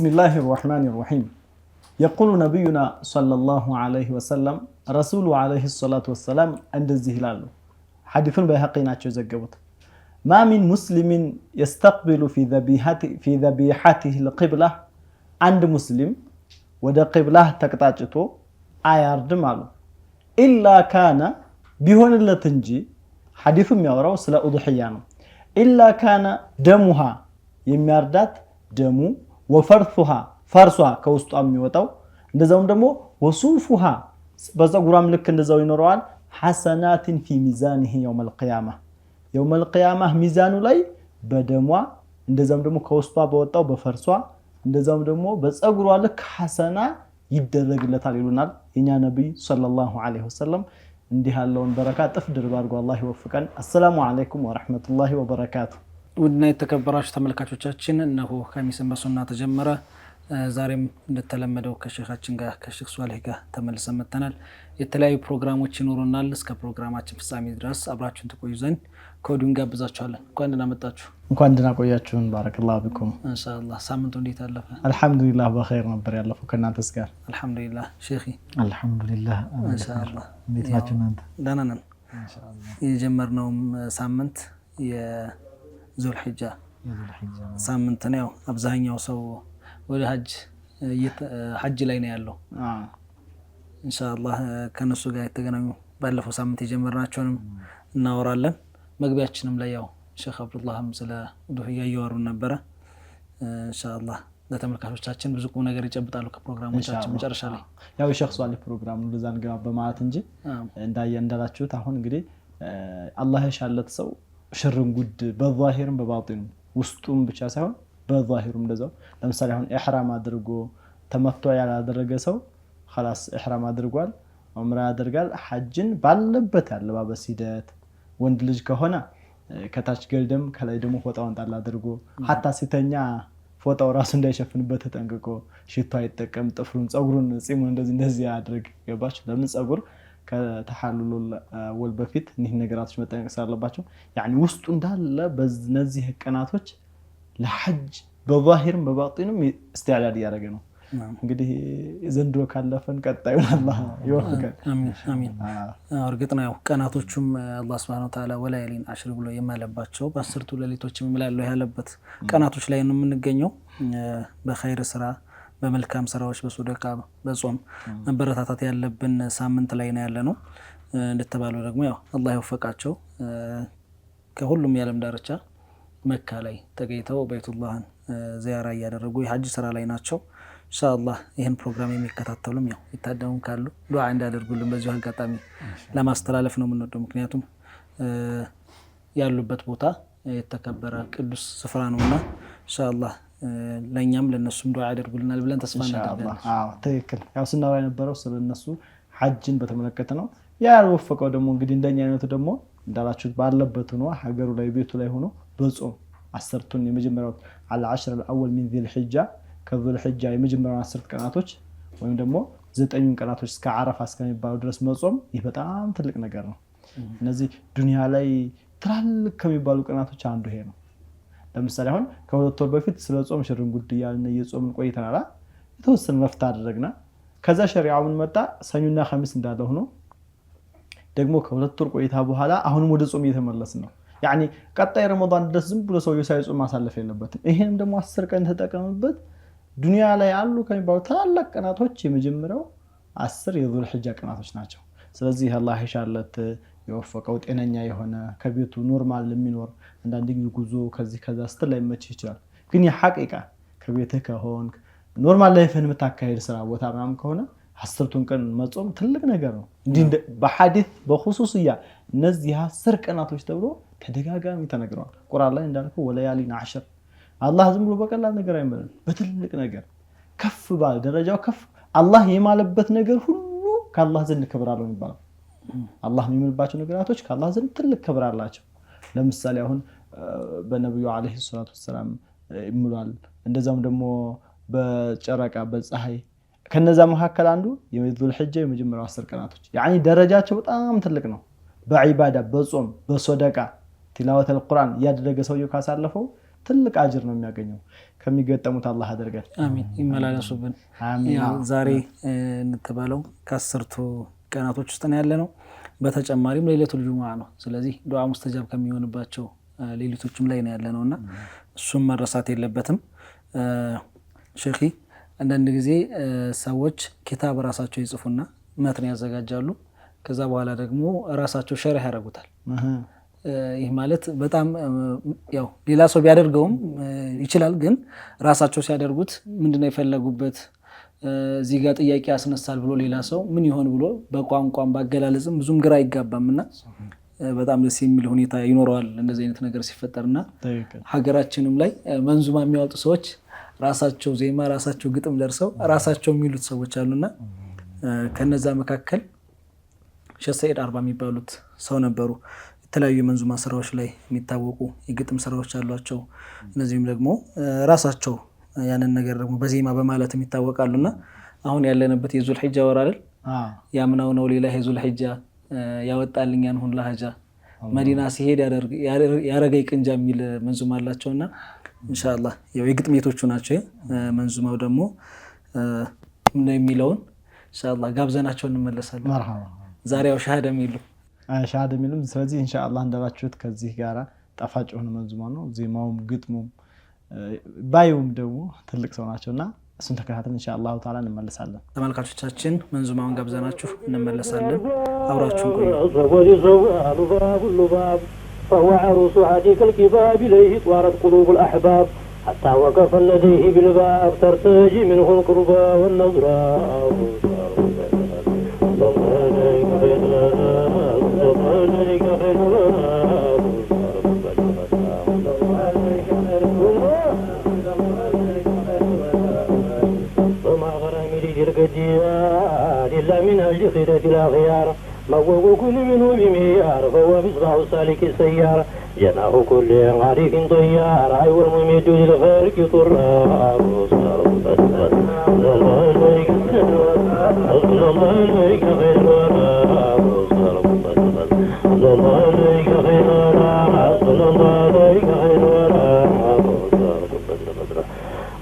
بسم الله الرحمن الرحيم يقول نبينا صلى الله عليه وسلم رسول عليه الصلاة والسلام عند الزهلال حديث بهقيناتشو زقبت ما من مسلم يستقبل في ذبيحته القبلة عند مسلم ودا قبلة تقطاچتو አያርድም አሉ إلا كان ቢሆንለት እንጂ ሐዲሱ የሚያወራው ስለ ኡድህያ ነው إلا كان دمها የሚያርዳት ደሙ ወፈርሱሃ ፈርሷ ከውስጧ የሚወጣው እንደዛውም ደግሞ ወሱፉሃ በፀጉሯም ልክ እንደዛው ይኖረዋል ሐሰናትን في ميزانه يوم القيامه يوم القيامه ሚዛኑ ላይ በደሟ እንደዛውም ደግሞ ከውስጧ በወጣው በፈርሷ እንደዛውም ደግሞ በፀጉሯ ልክ ሐሰና ይደረግለታል ይሉናል የኛ ነብይ ሰለላሁ ዐለይሂ ወሰለም እንዲህ ያለውን በረካ ጥፍ ድርብ አድርጎ አላህ ይወፍቀን አሰላሙ አለይኩም ወራህመቱላሂ ወበረካቱ ውድና የተከበራችሁ ተመልካቾቻችን እነሆ ከሚስም በሱና ተጀመረ ዛሬም እንደተለመደው ከሼኻችን ጋር ከሼኽ ሷሊህ ጋር ተመልሰን መተናል የተለያዩ ፕሮግራሞች ይኖሩናል እስከ ፕሮግራማችን ፍጻሜ ድረስ አብራችሁን ተቆዩ ዘንድ ከወዲሁ እንጋብዛችኋለን እንኳን ደህና መጣችሁ እንኳን ደህና ቆያችሁን ባረከላሁ ቢኩም ኢንሻአላህ ሳምንቱ እንዴት አለፈ አልহামዱሊላህ በኸይር ነበር ያለፈው ከናንተስ ጋር አልহামዱሊላህ ሼኺ አልহামዱሊላህ ኢንሻአላህ እንዴት ናችሁ እናንተ ደህና ነን ኢንሻአላህ የጀመርነው ሳምንት የዙልሂጃ ሳምንት ነው አብዛኛው ሰው ወደ ሐጅ ላይ ነው ያለው ኢንሻአላህ ከነሱ ጋር የተገናኙ ባለፈው ሳምንት የጀመርናቸውንም እናወራለን መግቢያችንም ላይ ያው ሼኽ አብዱላህም ስለ ኡድህያ እያወሩ ነበር ኢንሻአላህ ለተመልካቾቻችን ብዙ ቁም ነገር ይጨብጣሉ ከፕሮግራሞቻችን መጨረሻ ላይ ያው ሼኽ ሷሊህ ፕሮግራም ነው ለዛን ገባ በማለት እንጂ እንዳላችሁት አሁን እንግዲህ አላህ ያሻለት ሰው ሽርን ጉድ በዛሂርም በባጢንም ውስጡም ብቻ ሳይሆን በዛሂሩም እንደዛው ለምሳሌ አሁን ኢህራም አድርጎ ተመቶ ያላደረገ ሰው خلاص ኢህራም አድርጓል ዑምራ ያደርጋል ሐጅን ባለበት ያለባበስ ሂደት ወንድ ልጅ ከሆነ ከታች ገልደም ከላይ ደግሞ ፎጣውን ጣል አድርጎ hatta ሲተኛ ፎጣው ራሱ እንዳይሸፍንበት ተጠንቅቆ ሽቶ አይጠቀም ጥፍሩን ጸጉሩን ጺሙን እንደዚህ ያድርግ ገባች ለምን ጸጉር ከተሐሉሉ ወል በፊት እነዚህ ነገራቶች መጠንቀቅ ስላለባቸው يعني ውስጡ እንዳለ በእነዚህ ቀናቶች ለሐጅ በዛሂርም በባጢንም استعداد ያደረገ ነው እንግዲህ ዘንድሮ ካለፈን ቀጣዩን አላህ ይወፍቀን አሚን እርግጥ ነው ቀናቶቹም አላህ Subhanahu Wa Ta'ala ወላይሊን አሽር ብሎ የማለባቸው በአስርቱ ሌሊቶችም ይምላሉ ያለበት ቀናቶች ላይ ነው የምንገኘው በኸይር ስራ በመልካም ስራዎች በሱደቃ በጾም መበረታታት ያለብን ሳምንት ላይ ነው ያለነው እንደተባለው ደግሞ ያው አላህ ይወፍቃቸው ከሁሉም የዓለም ዳርቻ መካ ላይ ተገኝተው በይቱላህን ዚያራ ያደረጉ የሐጅ ስራ ላይ ናቸው ኢንሻአላህ ይሄን ፕሮግራም የሚከታተሉም ያው ይታደሙ ካሉ ዱዓ እንዳደርጉልን በዚሁ አጋጣሚ ለማስተላለፍ ነው የምንወደው ምክንያቱም ያሉበት ቦታ የተከበረ ቅዱስ ስፍራ ነውና ኢንሻአላህ ለኛም ለነሱም ዱዓ ያደርጉልናል ብለን ተስፋ እናደርጋለን አዎ ትክክል ያው ስናወራ የነበረው ስለነሱ ሐጅን በተመለከተ ነው ያልወፈቀው ደግሞ እንግዲህ እንደኛ አይነቱ ደግሞ እንዳላችሁት ባለበት ነው ሀገሩ ላይ ቤቱ ላይ ሆኖ በጾም አስርቱን የመጀመሪያው على 10 الاول من ذي الحجه ከذو الحجه የመጀመሪያው 10 ቀናቶች ወይም ደግሞ 9 ቀናቶች እስከ አረፋ እስከሚባለው ድረስ መጾም ይህ በጣም ትልቅ ነገር ነው እነዚህ ዱንያ ላይ ትላልቅ ከሚባሉ ቀናቶች አንዱ ይሄ ነው ለምሳሌ አሁን ከሁለት ወር በፊት ስለ ጾም ሽርን ጉድ ያልን የጾምን ቆይተናል የተወሰነ ረፍት አደረግና ከዛ ሸሪዓውን መጣ ሰኞና ሐሚስ እንዳለ ሆኖ ደግሞ ከሁለት ወር ቆይታ በኋላ አሁንም ወደ ጾም እየተመለስን ነው يعني ቀጣይ ረመዳን ድረስ ዝም ብሎ ሰው ሳይጾም ማሳለፍ የለበትም ይሄንም ደግሞ 10 ቀን ተጠቀምበት ዱንያ ላይ አሉ ከሚባሉ ታላቅ ቀናቶች የመጀመሪያው 10 የዙል ሒጃ ቀናቶች ናቸው ስለዚህ አላህ ይሻለት የወፈቀው ጤነኛ የሆነ ከቤቱ ኖርማል ለሚኖር አንዳንድ ጉዞ ከዚህ ከዛ ስትል ላይ መች ይችላል ግን የሐቂቃ ከቤትህ ከሆንክ ኖርማል ላይፍን መታካሄድ ስራ ቦታ ምናምን ከሆነ 10ቱን ቀን መጾም ትልቅ ነገር ነው እንዴ በሐዲስ በخصوصያ እነዚህ 10 ቀናቶች ተብሎ ተደጋጋሚ ተነግረዋል ቁርአን ላይ እንዳልከው ወለያሊን 10 አላህ ዝም ብሎ በቀላል ነገር አይመረም በትልቅ ነገር ከፍ ባለ ደረጃው ከፍ አላህ የማለበት ነገር ሁሉ ከአላህ ዘንድ ክብር አለው ይባላል አላህ የሚምልባቸው ነገራቶች ከአላህ ዘንድ ትልቅ ክብር አላቸው ለምሳሌ አሁን በነብዩ አለይሂ ሰላቱ ወሰለም ይምሏል እንደዛም ደግሞ በጨረቃ በፀሐይ ከነዛ መካከል አንዱ የዙል ሒጃ የመጀመሪያው 10 ቀናቶች يعني ደረጃቸው በጣም ትልቅ ነው በዒባዳ በጾም በሶደቃ ቲላወት አልቁርአን ያደረገ ሰውየው ካሳለፈው ትልቅ አጅር ነው የሚያገኘው ከሚገጠሙት አላህ አድርገን አሚን ይመላለሱብን ያው ዛሬ እንተባለው ከአስርቱ ቀናቶች ውስጥ ነው ያለነው በተጨማሪም ለይለቱል ጁሙዓ ነው ስለዚህ ዱዓ ሙስተጃብ ከሚሆንባቸው ሌሊቶችም ላይ ነው ያለነውና እሱም መረሳት የለበትም ሼኺ አንዳንድ ጊዜ ሰዎች ኪታብ ራሳቸው ይጽፉና መትን ያዘጋጃሉ ከዛ በኋላ ደግሞ ራሳቸው ሸርህ ያደርጉታል ይህ ማለት በጣም ያው ሌላ ሰው ቢያደርገውም ይችላል ግን ራሳቸው ሲያደርጉት ምንድነው የፈለጉበት እዚህ ጋር ጥያቄ ያስነሳል ብሎ ሌላ ሰው ምን ይሆን ብሎ በቋንቋም ባገላለጽም ብዙም ግራ ይጋባምና በጣም ደስ የሚል ሁኔታ ይኖረዋል እንደዚህ አይነት ነገር ሲፈጠርና ሀገራችንም ላይ መንዙማ የሚያወጡ ሰዎች ራሳቸው ዜማ ራሳቸው ግጥም ደርሰው ራሳቸው የሚሉት ሰዎች አሉና ከነዛ መካከል ሼህ ሰይድ አርባ የሚባሉት ሰው ነበሩ የተለያዩ መንዙማ ስራዎች ላይ የሚታወቁ የግጥም ስራዎች አሏቸው እነዚህም ደግሞ ራሳቸው ያንን ነገር ደግሞ በዜማ በማለት የሚታወቃሉና አሁን ያለንበት የዙል ሒጃ ወር አይደል ያምናው ነው ሌላ የዙል ሒጃ ያወጣልኛን ሁሉ ሀጃ መዲና ሲሄድ ያረገይ ቅንጃ የሚል መንዙማ አላቸውና ኢንሻአላህ ያው የግጥሜቶቹ ናቸው መንዙማው ደግሞ ምን የሚለውን ኢንሻአላህ ጋብዘናቸው እንመለሳለን መርሐባ ዛሬ ያው ሻሃዳ የሚሉም ስለዚህ ኢንሻአላህ እንደባችሁት ከዚህ ጋራ ጣፋጭ ሆነ መንዙማ ነው ዜማውም ግጥሙም ባዩም ደግሞ ትልቅ ሰው ናቸውና እሱን ተከታተልን ኢንሻአላህ ተዓላ እንመለሳለን ተመልካቾቻችን መንዙማውን ጋብዘናችሁ እንመለሳለን አብራችሁን ቆዩ فهو عروس عتيق الكباب إليه طارت قلوب الأحباب حتى وقف لديه بالباب ترتجي منه القربى والنظرة وما غرامي لجرق الديار إلا من أجل خيرة الأخيار موق كل منه بميار فهو مصباح السالك السيار جناه كل عريق طيار عيو المميت للخلق طراب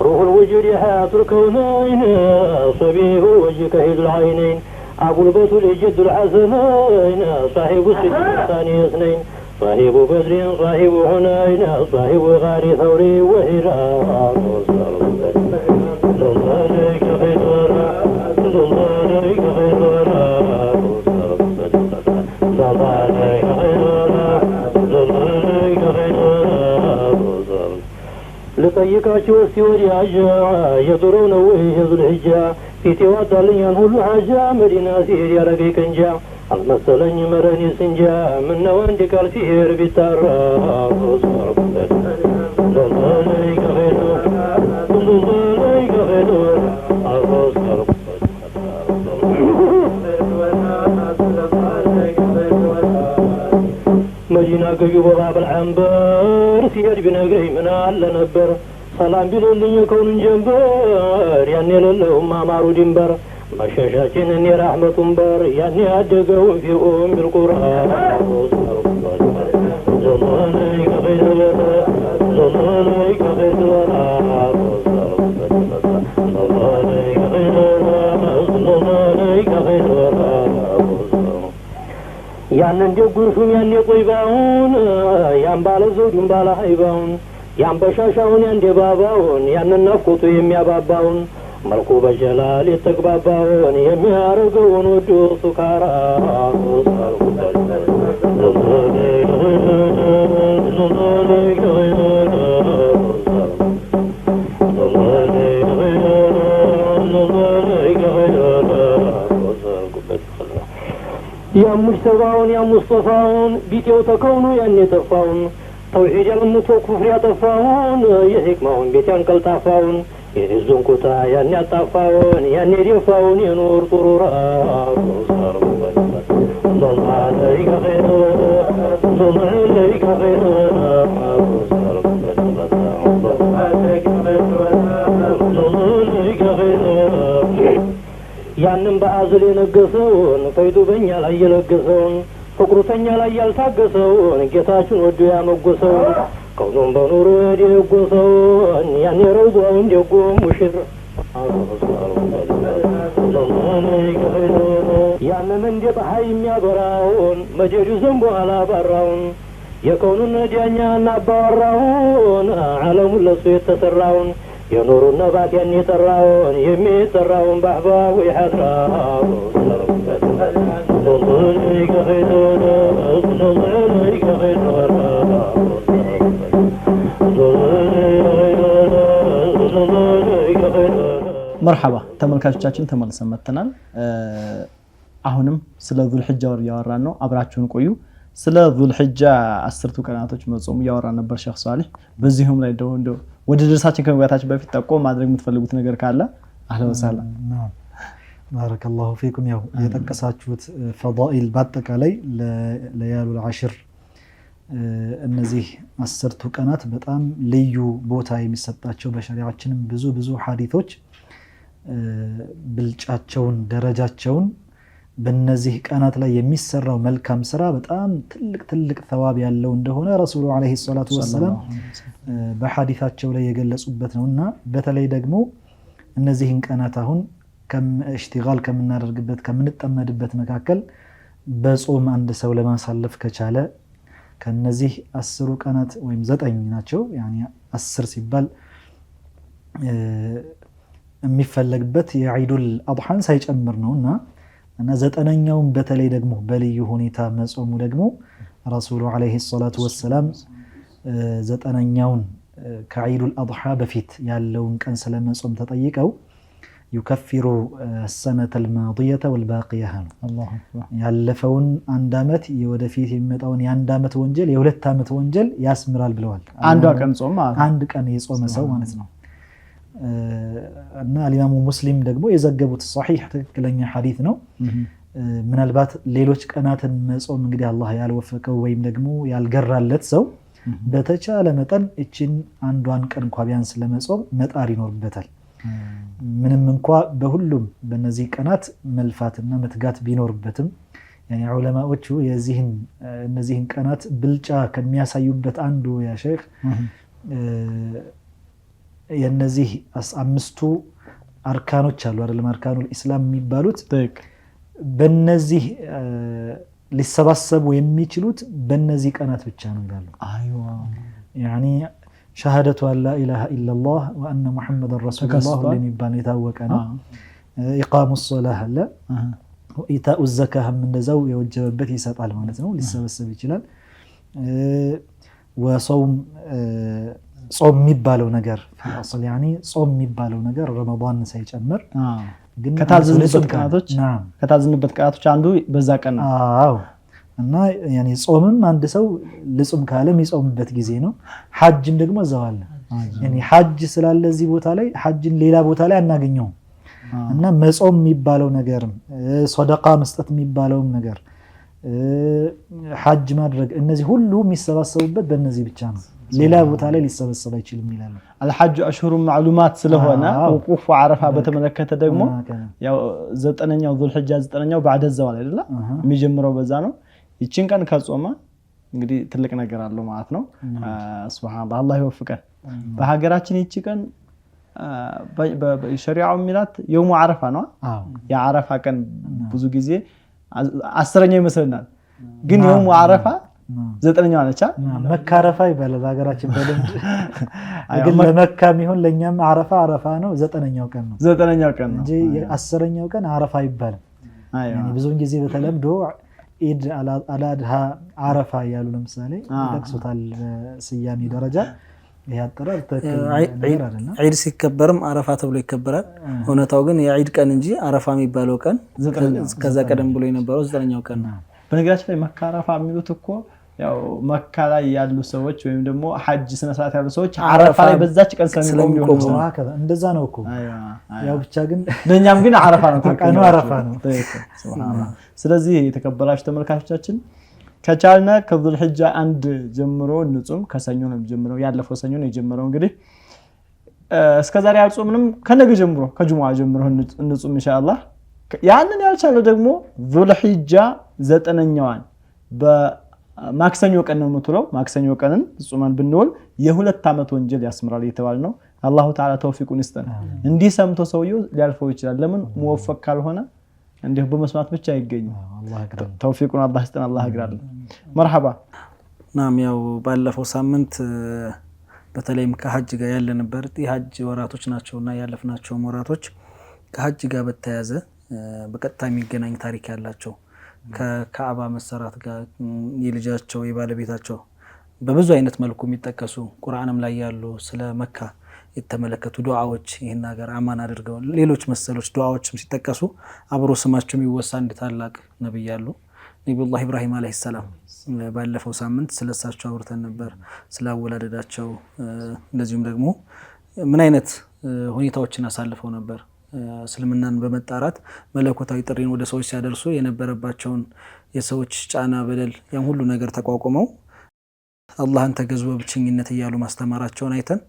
روح الوجود حياة الكونين صبيه وجه كهيد العينين أبو البطل الجد الحسنين صاحب السجن الثاني اثنين صاحب بدر صاحب حنين صاحب غار ثوري وهران لطيقاتي وسيوري عجا يدرون وهي ذو الحجة في تواتلين هل حاجة مدينة سير يا رقي كنجا المسلن مرني سنجا من نواندك الفير بتارا مدينة قيوب باب العنبر سير بنقري من على نبر سلام بلولي يكون جنبر يعني لهم ما مارو جنبر مشاشاتين اني رحمة بر يعني ادقوا في بالقرآن زمانيك غير ولا زمانيك غير ولا زمانيك غير ولا زمانيك غير ولا يعني ندقوا يعني طيباون يعني بالزوج بالا حيباون ያን በሻሻውን ያንደ ባባውን ያንን ነፍቁቱ የሚያባባውን መልኩ በጀላል የተግባባውን የሚያረገውን ወዶ ሱካራ ያ ሙስተፋውን ያ ሙስጠፋውን ቢጤው ተከውኑ ያን የተፋውን توحيد المتو كفر يطفاون يحكمون بيتان كالطافاون يهزون كتا يعني يطفاون يعني يرفاون ينور طرورا ظل عليك خير ظل عليك خير ظل عليك خير ያንን በአዝል የነገሰውን ፈይዱ በእኛ ላይ የለገሰውን ፍቅሩ ተኛ ላይ ያልታገሰውን ጌታችን ወዶ ያመጎሰውን كونهم بنور يقصون يعني روضهم يقوم وشر يعني من جب حي يبراون مجد زنبو على براون يكونون جانيا نبراون عالم لسويت تسراون ينور النبات يعني تراون يمي تراون بحبا ويحدراون مرحبا ተመልካቾቻችን ተመልሰን መጥተናል። አሁንም ስለ ዙልሂጃ ወር ያወራን ነው። አብራችሁን ቆዩ። ስለ ዙልሂጃ 10ቱ ቀናቶች መጾም ያወራን ነበር ሼክ ሷሊህ። በዚህም ላይ እንደው ወደ ድርሳችን ከመግባታችን በፊት ጠቆም ማድረግ የምትፈልጉት ነገር ካለ አህለ ወሰላ። ባረከላሁ ፊኩም። ያው የጠቀሳችሁት ፈዳኢል በአጠቃላይ ለያሉል አሽር እነዚህ 10ቱ ቀናት በጣም ልዩ ቦታ የሚሰጣቸው በሸሪዓችንም ብዙ ሐዲሶች ብልጫቸውን ደረጃቸውን በእነዚህ ቀናት ላይ የሚሰራው መልካም ስራ በጣም ትልቅ ተዋብ ያለው እንደሆነ ረሱሉ አለይሂ ሰላቱ ወሰለም በሐዲሳቸው ላይ የገለጹበት ነውና በተለይ ደግሞ እነዚህን ቀናት አሁን ኢሽቲጋል ከምናደርግበት ከምንጠመድበት መካከል በጾም አንድ ሰው ለማሳለፍ ከቻለ ከነዚህ 10 ቀናት ወይም 9 ናቸው ያኒ 10 ሲባል የሚፈለግበት የዒዱል አድሃን ሳይጨምር ነውና እና 9ኛውን በተለይ ደግሞ በልዩ ሁኔታ መጾሙ ደግሞ ረሱሉ አለይሂ ሰላቱ ወሰለም 9ኛውን ከዒዱል አድሃ በፊት ያለውን ቀን ስለመጾም ተጠይቀው يكفر السنة الماضية والباقية الله أكبر ያለፈውን አንድ አመት የወደፊት የሚመጣውን የአንድ አመት ወንጀል የሁለት አመት ወንጀል ያስምራል ብለዋል። አንድ ቀን ጾም አንድ ቀን የጾመ ሰው ማለት ነው። እና ኢማሙ ሙስሊም ደግሞ የዘገቡት ሷሂህ ትክክለኛ ሐዲስ ነው። ምናልባት ሌሎች ቀናትን መጾም እንግዲህ አላህ ያልወፈቀው ወይም ደግሞ ያልገራለት ሰው በተቻለ መጠን እቺን አንዷን ቀን እንኳን ቢያንስ ለመጾም መጣር ይኖርበታል። ምንም እንኳን በሁሉም በእነዚህ ቀናት መልፋትና መትጋት ቢኖርበትም ያኒ ዑለማዎቹ እነዚህን ቀናት ብልጫ ከሚያሳዩበት አንዱ ያ ሼክ የነዚህ 5ቱ አርካኖች አሉ አይደል? አርካኑል ኢስላም የሚባሉት በእነዚህ ሊሰባሰቡ የሚችሉት በእነዚህ ቀናት ብቻ ነው ይላሉ። አይዋ ያኒ ሸሃደቱ አን ላ ኢላሃ ኢላላህ ወአነ ሙሐመደን ረሱሉላህ የሚባል የታወቀ ነው። ኢቃሙ ሶላህ አለ ወኢታኡ ዘካህም እንደዛው የወጀበበት ይሰጣል ማለት ነው። ሊሰበሰብ ይችላል። ወጾም የሚባለው ነገር አስል ያኒ ጾም የሚባለው ነገር ረመዳን ሳይጨምር ግን ከታዘዙበት ቀናቶች አንዱ በዛ ቀን ነው። አዎ እና ያኒ ጾምም አንድ ሰው ልጹም ካለ የሚጾምበት ጊዜ ነው። ሐጅም ደግሞ እዛው አለ። ያኒ ሐጅ ስላለ እዚህ ቦታ ላይ ሐጅን ሌላ ቦታ ላይ አናገኘውም። እና መጾም የሚባለው ነገርም ሰደቃ መስጠት የሚባለውም ነገር ሐጅ ማድረግ እነዚህ ሁሉ የሚሰባሰቡበት በእነዚህ ብቻ ነው። ሌላ ቦታ ላይ ሊሰበሰብ አይችልም ይላል። አልሐጅ አሽሁሩ ማዕሉማት ስለሆነ ወቁፍ ወዓረፋ በተመለከተ ደግሞ ያው 9ኛው ዙልሂጃ 9ኛው ባዕደ ዘዋል አይደለ የሚጀምረው በዛ ነው። ይችን ቀን ከጾመ እንግዲህ ትልቅ ነገር አለው ማለት ነው። ሱብሃንአላህ አላህ ይወፍቀን። በሀገራችን ይቺ ቀን በሸሪዓው ሚላት የውሙ ዓረፋ ነው። የዓረፋ ቀን ብዙ ጊዜ 10ኛው ይመስልናል፣ ግን የውሙ ዓረፋ 9ኛው ነች። መካ ዓረፋ ይባላል በሀገራችን በልምድ ግን ለመካ የሚሆን ለኛም ዓረፋ ነው። 9ኛው ቀን ነው እንጂ 10ኛው ቀን ዓረፋ ይባላል። ያኒ ብዙውን ጊዜ በተለምዶ ኢድ አልአድሃ ዓረፋ ያሉ ለምሳሌ ይጠቅሱታል በስያሜ ደረጃ። ያጠራል ዒድ ሲከበርም ዓረፋ ተብሎ ይከበራል። እውነታው ግን የዒድ ቀን እንጂ ዓረፋ የሚባለው ቀን ከዛ ቀደም ብሎ የነበረው 9ኛው ቀን ነው። በነገራችን ላይ መካ ዓረፋ የሚሉት እኮ ያው መካ ላይ ያሉ ሰዎች ወይም ደግሞ ሐጅ ስነ ስርዓት ያሉ ሰዎች ዓረፋ ላይ በዛች ቀን ስለሚቆሙ እንደዛ ነው እኮ ያው ብቻ ግን ለኛም ግን ዓረፋ ነው ቀኑ ዓረፋ ነው። ሱብሃንአላህ። ስለዚህ የተከበራችሁ ተመልካቾቻችን ከቻልነ ከዙልሂጃ 1 ጀምሮ እንጾም። ከሰኞ ነው ጀምረው ያለፈው ሰኞ ነው የጀመረው። እንግዲህ እስከዛሬ አልጾምንም። ከነገ ጀምሮ ከጁሙዓ ጀምሮ እንጾም ኢንሻአላህ። ያንን ያልቻለው ደግሞ ዙልሂጃ 9ኛዋን ማክሰኞ ቀን ነው የምትውለው። ማክሰኞ ቀንን ጾመን ብንውል የ2 ዓመት ወንጀል ያስምራል እየተባለ ነው። አላሁ ተዓላ ተውፊቁን ይስጠን። እንዲህ ሰምቶ ሰውየው ሊያልፈው ይችላል። ለምን ሙወፈቅ ካልሆነ እንዲሁ በመስማት ብቻ አይገኝም። ተውፊቁን አላህ ይስጠን። አላህ ያግራል። መርሐባ። ናም ያው ባለፈው ሳምንት በተለይም ከሐጅ ጋር ያለንበት የሐጅ ወራቶች ናቸውና ያለፍናቸው ወራቶች ከሐጅ ጋር በተያያዘ በቀጥታ የሚገናኝ ታሪክ ያላቸው ከካዕባ መሰራት ጋር የልጃቸው የባለቤታቸው በብዙ አይነት መልኩ የሚጠቀሱ ቁርአንም ላይ ያሉ ስለ መካ የተመለከቱ ዱዓዎች ይህን ሀገር አማን አድርገው ሌሎች መሰሎች ዱዓዎችም ሲጠቀሱ አብሮ ስማቸው የሚወሳ አንድ ታላቅ ነብይ አሉ። ነብዩላህ ኢብራሂም አለይሂ ሰላም ባለፈው ሳምንት ስለሳቸው አውርተን ነበር። ስለ አወላደዳቸው እንደዚሁም ደግሞ ምን አይነት ሁኔታዎችን አሳልፈው ነበር እስልምናን በመጣራት መለኮታዊ ጥሪን ወደ ሰዎች ሲያደርሱ የነበረባቸውን የሰዎች ጫና በደል ያን ሁሉ ነገር ተቋቁመው አላህን ተገዙ በብቸኝነት እያሉ ማስተማራቸውን አይተን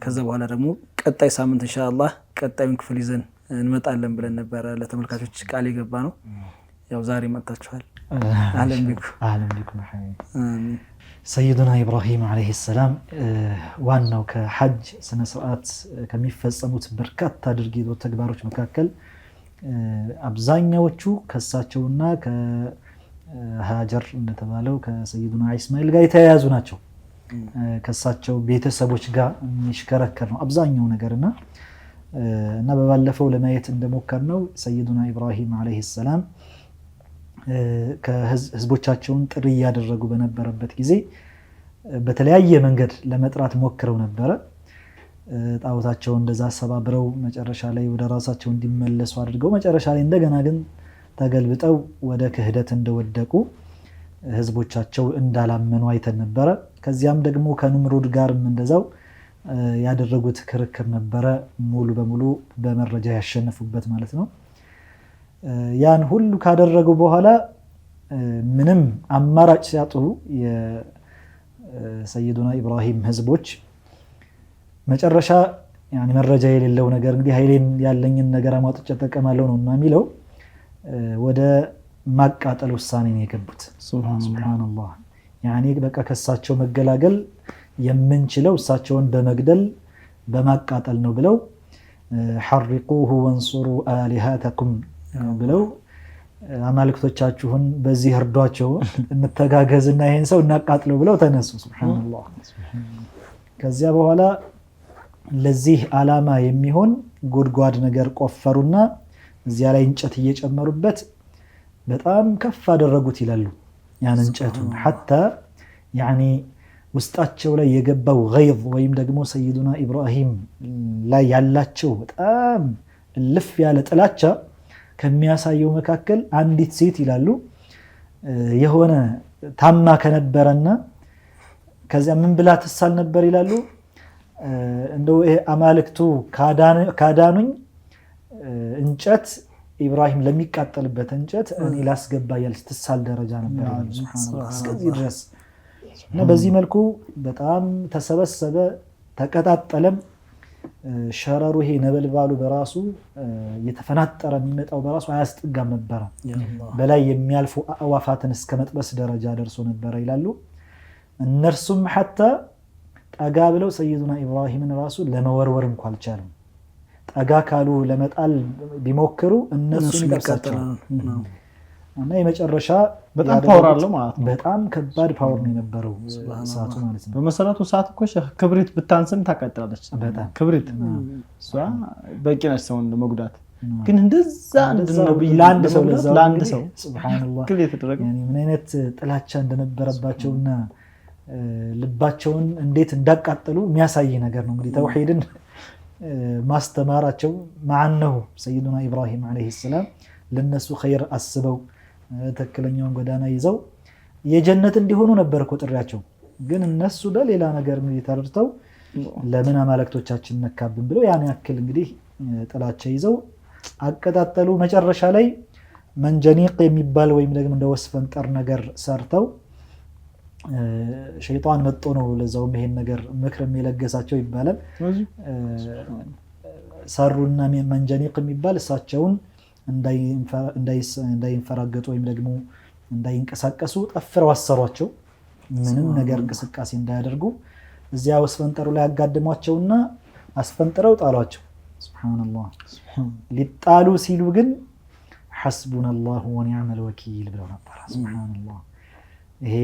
ከዛ በኋላ ደግሞ ቀጣይ ሳምንት ኢንሻአላህ ቀጣዩን ክፍል ይዘን እንመጣለን ብለን ነበር ለተመልካቾች ቃል የገባ ነው። ያው ዛሬ መጣችኋል። አህለን ቢኩም ሰይዱና ኢብራሂም አለይሂ ሰላም ዋናው ከሐጅ ስነ ስርዓት ከሚፈጸሙት በርካታ ድርጊቶች ተግባሮች መካከል አብዛኛዎቹ ከሳቸውና ከሀጀር እንደተባለው ከሰይዱና ኢስማኤል ጋር የተያያዙ ናቸው። ከሳቸው ቤተሰቦች ጋር የሚሽከረከር ነው አብዛኛው ነገርና በባለፈው ለማየት እንደሞከርነው ሰይዱና ኢብራሂም አለይሂ ሰላም ከህዝቦቻቸውን ጥሪ ያደረጉ በነበረበት ጊዜ በተለያየ መንገድ ለመጥራት ሞክረው ነበረ። ጣዖታቸውን እንደዛ አሰባብረው መጨረሻ ላይ ወደ ራሳቸው እንዲመለሱ አድርገው መጨረሻ ላይ እንደገና ግን ተገልብጠው ወደ ክህደት እንደወደቁ ህዝቦቻቸው እንዳላመኑ አይተን ነበረ። ከዚያም ደግሞ ከንምሩድ ጋርም እንደዛው ያደረጉት ክርክር ነበረ፣ ሙሉ በሙሉ በመረጃ ያሸነፉበት ማለት ነው። ያን ሁሉ ካደረጉ በኋላ ምንም አማራጭ ሲያጡ የሰይዱና ኢብራሂም ህዝቦች መጨረሻ ያኒ መረጃ የሌለው ነገር እንግዲህ ኃይሌን ያለኝን ነገር አሟጥጬ ተጠቀማለሁ ነውና የሚለው ወደ ማቃጠል ውሳኔ ነው የገቡት። ሱብሃንአላህ ያኒ በቃ ከሳቸው መገላገል የምንችለው እሳቸውን በመግደል በማቃጠል ነው ብለው ሐርቁሁ ወንሱሩ አሊሃተኩም ብለው አማልክቶቻችሁን በዚህ እርዷቸው እንተጋገዝና ይሄን ሰው እናቃጥለው ብለው ተነሱ። ሱብሃንአላህ። ከዚያ በኋላ ለዚህ ዓላማ የሚሆን ጉድጓድ ነገር ቆፈሩና እዚያ ላይ እንጨት እየጨመሩበት በጣም ከፍ አደረጉት ይላሉ። ያን እንጨቱን ሐታ ያኒ ውስጣቸው ላይ የገባው ገይዝ ወይም ደግሞ ሰይዱና ኢብራሂም ላይ ያላቸው በጣም ልፍ ያለ ጥላቻ ከሚያሳየው መካከል አንዲት ሴት ይላሉ የሆነ ታማ ከነበረና ከዚያ ምን ብላ ትሳል ነበር ይላሉ እንደው ይሄ አማልክቱ ካዳኑኝ እንጨት ኢብራሂም ለሚቃጠልበት እንጨት እኔ ላስገባ ያለች ትሳል ደረጃ ነበር። ሱብሃንአላህ እስከዚህ ድረስ እና በዚህ መልኩ በጣም ተሰበሰበ ተቀጣጠለም። ሸረሩ ይሄ ነበልባሉ በራሱ የተፈናጠረ የሚመጣው በራሱ አያስጠጋም ነበር። በላይ የሚያልፉ አዋፋትን እስከ መጥበስ ደረጃ ደርሶ ነበር ይላሉ። እነርሱም ሐታ ጠጋ ብለው ሰይዱና ኢብራሂምን ራሱ ለመወርወር እንኳን አልቻሉም። ጠጋ ካሉ ለመጣል ቢሞክሩ እነሱን ይቀርሳቸው እና የመጨረሻ በጣም ፓወር አለው ማለት ነው። በጣም ከባድ ፓወር ነው የነበረው እሳቱ ማለት ነው። በመሰረቱ እሳት እኮ ክብሪት ብታንስም ታቃጥላለች። በጣም ክብሪት እሷ በቂ ነች ሰውን ለመጉዳት። ግን እንደዛ ነው ለአንድ ሰው ሱብሃንአላህ ክል የተደረገ ምን አይነት ጥላቻ እንደነበረባቸውና ልባቸውን እንዴት እንዳቃጠሉ የሚያሳይ ነገር ነው። እንግዲህ ተውሂድን ማስተማራቸው ማዕነው ሰይዱና ኢብራሂም አለይሂ ሰላም ለነሱ ኸይር አስበው ተከለኛውን ጎዳና ይዘው የጀነት እንዲሆኑ ነበር እኮ ጥሪያቸው። ግን እነሱ በሌላ ነገር እንግዲህ ተረድተው ለምን አማልክቶቻችን ነካብን ብለው ያን ያክል እንግዲህ ጥላቻ ይዘው አቀጣጠሉ። መጨረሻ ላይ መንጀኒቅ የሚባል ወይም ደግሞ እንደ ወስፈንጠር ነገር ሰርተው ሸይጣን መጥቶ ነው ለዛውም ይሄን ነገር ምክርም የለገሳቸው ይባላል። ሰሩና መንጀኒቅ የሚባል እሳቸውን እንዳይንፈራገጡ ወይም ደግሞ እንዳይንቀሳቀሱ ጠፍረው አሰሯቸው። ምንም ነገር እንቅስቃሴ እንዳያደርጉ እዚያ አስፈንጠሩ ላይ ያጋድሟቸውና አስፈንጥረው ጣሏቸው። ሱብሃንአላህ። ሊጣሉ ሲሉ ግን ሐስቡነላሁ ወኒዕመል ወኪል ብለው ነበር። ሱብሃንአላህ። ይሄ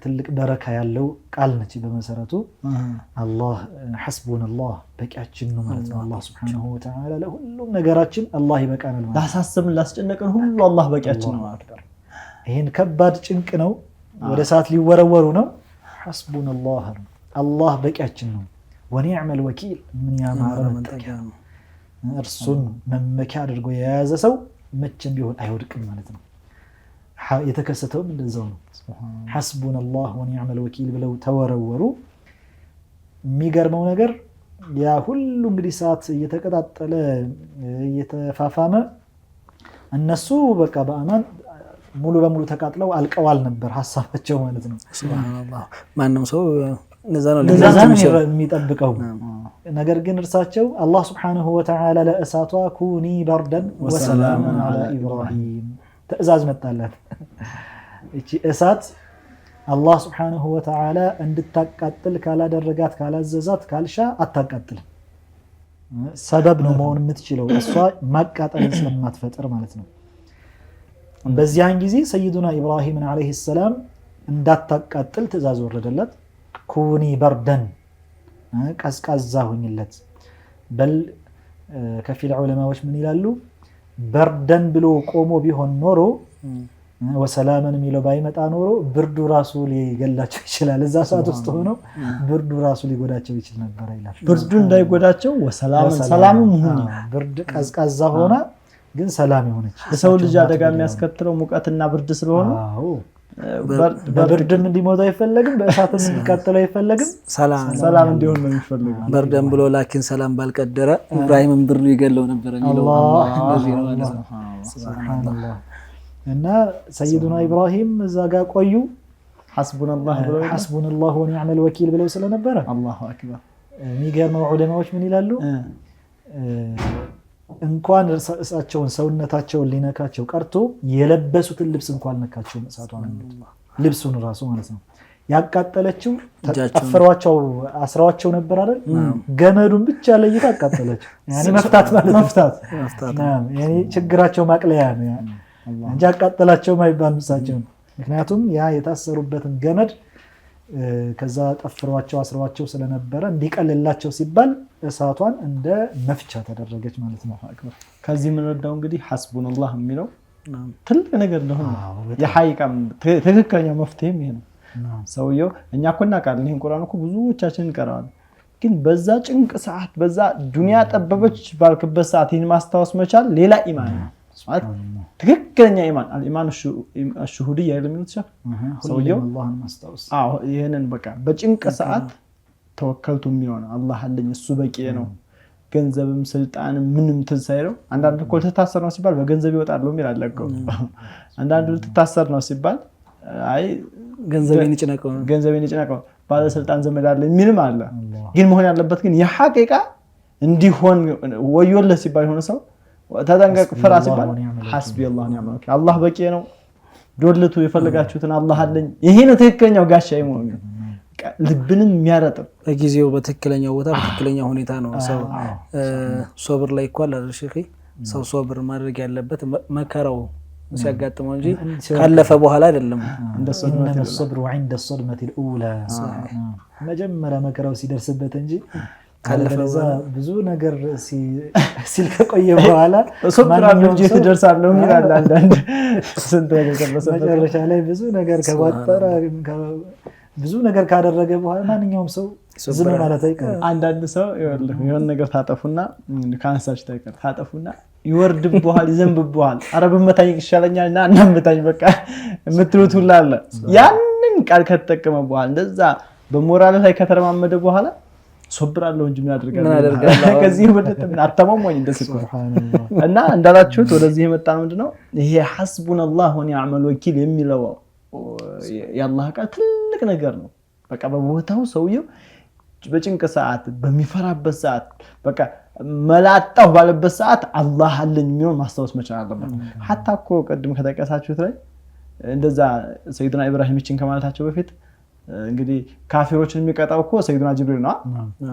ትልቅ በረካ ያለው ቃል ነች። በመሰረቱ አላህ ሐስቡነላህ በቂያችን ነው ማለት ነው። አላህ ሱብሓነሁ ወተዓላ ለሁሉም ነገራችን አላህ ይበቃናል ማለት ነው። ላሳስብን ላስጨነቀን ሁሉ አላህ በቂያችን ነው ማለት ነው። ይሄን ከባድ ጭንቅ ነው፣ ወደ ሰዓት ሊወረወሩ ነው። ሐስቡነላህ አላህ በቂያችን ነው። ወኒዕመል ወኪል ምን ያማረ መጠጊያ ነው። እርሱን መመኪያ አድርጎ የያዘ ሰው መቼም ቢሆን አይወድቅም ማለት ነው። የተከሰተውም እንደዛው ነው። ሐስቡነላህ ወኒዕመል ወኪል ብለው ተወረወሩ። የሚገርመው ነገር ያ ሁሉ እንግዲህ ሰዓት እየተቀጣጠለ እየተፋፋመ እነሱ በቃ በአማን ሙሉ በሙሉ ተቃጥለው አልቀዋል ነበር ሐሳባቸው ማለት ነው። ሱብሃንአላህ። ማንም ሰው እንደዛ ነው የሚጠብቀው። ነገር ግን እርሳቸው አላህ ሱብሓነሁ ወተዓላ ለእሳቷ ኩኒ በርደን ወሰላምን ዐላ ኢብራሂም ትእዛዝ መጣላት። እቺ እሳት አላህ ሱብሓነሁ ወተዓላ እንድታቃጥል ካላደረጋት ካላዘዛት ካልሻ አታቃጥልም። ሰበብ ነው መሆን የምትችለው እሷ ማቃጠልን ስለማትፈጥር ማለት ነው። በዚያን ጊዜ ሰይዱና ኢብራሂምን ዓለይሂ ሰላም እንዳታቃጥል ትእዛዝ ወረደለት። ኩኒ በርደን ቀዝቃዛ ሁኝለት። በል ከፊል ዑለማዎች ምን ይላሉ? በርደን ብሎ ቆሞ ቢሆን ኖሮ ወሰላምን የሚለው ባይመጣ ኖሮ ብርዱ ራሱ ሊገላቸው ይችላል። እዛ ሰዓት ውስጥ ሆነው ብርዱ ራሱ ሊጎዳቸው ይችል ነበር ይላል። ብርዱ እንዳይጎዳቸው ሰላምም ሁኚ። ብርድ ቀዝቃዛ ሆና ግን ሰላም የሆነች የሰው ልጅ አደጋ የሚያስከትለው ሙቀትና ብርድ ስለሆነ በብርድም እንዲሞት አይፈለግም፣ በእሳትም እንዲቃጠል አይፈለግም። ሰላም እንዲሆን ነው የሚፈልገው። በርደን ብሎ ላኪን ሰላም ባልቀደረ ኢብራሂምን ብርዱ ይገለው ነበር የሚለው እንደዚህ ነው ማለት ነው። ሱብሃንአላህ። እና ሰይዱና ኢብራሂም እዛ ጋር ቆዩ። ሐስቡነላህ ወኒዕመል ወኪል ብለው ስለነበረ አላሁ አክበር። የሚገርመው ዑለማዎች ምን ይላሉ? እንኳን እሳቸውን ሰውነታቸውን ሊነካቸው ቀርቶ የለበሱትን ልብስ እንኳን ነካቸው። እሳቷን ልብሱን ራሱ ማለት ነው ያቃጠለችው። ተጠፍሯቸው አስራዋቸው ነበር አይደል? ገመዱን ብቻ ለይታ አቃጠለችው። ያኔ መፍታት ማለት መፍታት ያኔ ችግራቸው ማቅለያ ነው እንጂ አቃጠላቸው ማይባል ምሳቸው። ምክንያቱም ያ የታሰሩበትን ገመድ ከዛ ጠፍሯቸው አስሯቸው ስለነበረ እንዲቀልላቸው ሲባል እሳቷን እንደ መፍቻ ተደረገች ማለት ነው። ከዚህ የምንረዳው እንግዲህ ሐስቡነላህ የሚለው ትልቅ ነገር እንደሆነ የሐቂቃም ትክክለኛው መፍትሄም ይሄ ነው። ሰውየው እኛ እኮ እናውቃለን፣ ይሄን ቁርአን እኮ ብዙዎቻችን እንቀራለን። ግን በዛ ጭንቅ ሰዓት በዛ ዱንያ ጠበበች ባልክበት ሰዓት ይህን ማስታወስ መቻል ሌላ ኢማን ነው። ትክክለኛ ኢማን አልኢማን الشهودي የሚሉት ሰውየው አላህን ማስታወስ። ይሄንን በቃ በጭንቅ ሰዓት ተወከልቱ የሚሆን አላህ አለኝ እሱ በቂ ነው። ገንዘብም ስልጣንም ምንም ትዝ ሳይለው አንዳንድ እኮ ልትታሰር ነው ሲባል በገንዘብ ይወጣል ነው የሚል አለቀው። አንዳንድ ልትታሰር ነው ሲባል አይ ገንዘቤን ይጭነቀው ባለስልጣን ዘመድ አለ የሚልም አለ። ግን መሆን ያለበት ግን የሐቂቃ እንዲሆን ወዮለ ሲባል ሆነ ሰው ተጠንቀቅ ፍራ ሲባል ሐስቢ አላህ ወኒዕመል ወኪል አላህ በቂ ነው። ዶልቱ የፈለጋችሁትን አላህ አለኝ። ይሄ ነው ትክክለኛው ጋሻ ይሞኝ ልብንም የሚያረጥብ በጊዜው በትክክለኛው ቦታ በትክክለኛው ሁኔታ ነው። ሰው ሶብር ላይ እኮ አለ ሼኺ፣ ሰው ሶብር ማድረግ ያለበት መከራው ሲያጋጥመው እንጂ ካለፈ በኋላ አይደለም። እንደሱ ነው الصبر عند الصدمة الأولى መጀመሪያ መከራው ሲደርስበት እንጂ ካለፈዛ ብዙ ነገር ሲል ከቆየ በኋላ ማንኛውም ጀት ደርሳለሁ ይላል። አንዳንድ ስንት ነገር ከበሰበት መጨረሻ ላይ ብዙ ነገር ከዋጠረ ብዙ ነገር ካደረገ በኋላ ማንኛውም ሰው ዝም ማለት አይቀርም። አንዳንድ ሰው የሆነ ነገር ታጠፉና ካንሳች ታጠፉና ይወርድብሃል፣ ይዘንብብሃል። አረብ መታኝ ይሻለኛልና እናምታኝ በቃ የምትሉት ሁሉ አለ። ያንን ቃል ከተጠቀመ በኋላ እንደዛ በሞራል ላይ ከተረማመደ በኋላ ሶብራለሁ እንጂ ምን አደርጋለሁ ከዚህ ወደተ ምን አተማሞኝ እንደስኩ እና እንዳላችሁት ወደዚህ የመጣ ምንድነው ይሄ ሐስቡነላህ ወኒዕመል ወኪል የሚለው የአላህ ቃል ትልቅ ነገር ነው። በቃ በቦታው ሰውየው በጭንቅ ሰዓት በሚፈራበት ሰዓት በቃ መላጣው ባለበት ሰዓት አላህ አለኝ የሚሆን ማስታወስ መቻል አለበት። ሐታ እኮ ቀድም ከተቀሳችሁት ላይ እንደዛ ሰይድና ኢብራሂምን ከማለታቸው በፊት እንግዲህ ካፊሮችን የሚቀጣው እኮ ሰይድና ጅብሪል ነው።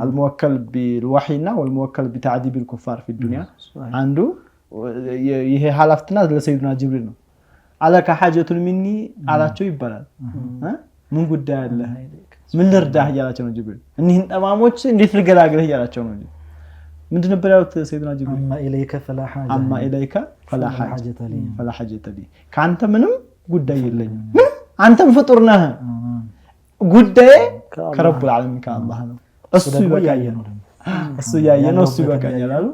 አልሙወከል ቢልወህይና ወልሙወከል ቢተዕዲብ الكفار في الدنيا አንዱ ይሄ ሐላፍትና ለሰይድና ጅብሪል ነው። አለካ ሐጀቱን ሚኒ አላቸው ይባላል። ምን ጉዳይ አለ ምን ልርዳህ እያላቸው ነው ጅብሪል። እኒህን ጠማሞች እንዴት ልገላግልህ እያላቸው ነው። ምንድን ነበር ያሉት ሰይድና ጅብሪል? አማ ኢለይከ ፈላ ሐጀተ ሊ ከአንተ ምንም ጉዳይ የለኝም። አንተም ፍጡር ነህ፣ ጉዳይ ከረቡል ዓለሚን ከአላህ ነው። እሱ ይበቃኛል ነው እሱ ያየ ነው እሱ ይበቃኛል አሉ።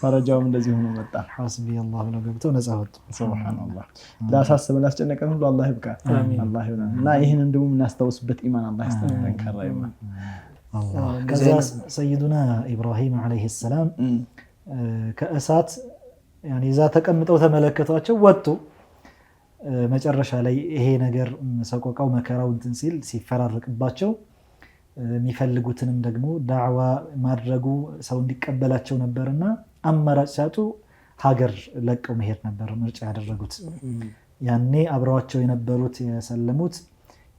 ፈረጃውም እንደዚህ ሆኖ መጣ። ሐስቢ አላሁ ለገብተው ነፃ ወጡ። ሱብሃንአላህ ላሳስበን ላስጨነቀን ሁሉ አላህ ይብቃ። አላህ ይሁን እና ይሄንን ደግሞ እናስተውስበት ኢማን አላህ ያስተምረን ከራይማ አላህ። ከዛ ሰይዱና ኢብራሂም አለይሂ ሰላም ከእሳት ያኔ እዛ ተቀምጠው ተመለከቷቸው ወጡ። መጨረሻ ላይ ይሄ ነገር ሰቆቃው መከራው እንትን ሲል ሲፈራረቅባቸው የሚፈልጉትንም ደግሞ ዳዕዋ ማድረጉ ሰው እንዲቀበላቸው ነበርና አማራጭ ሲያጡ ሀገር ለቀው መሄድ ነበር ምርጫ ያደረጉት። ያኔ አብረዋቸው የነበሩት የሰለሙት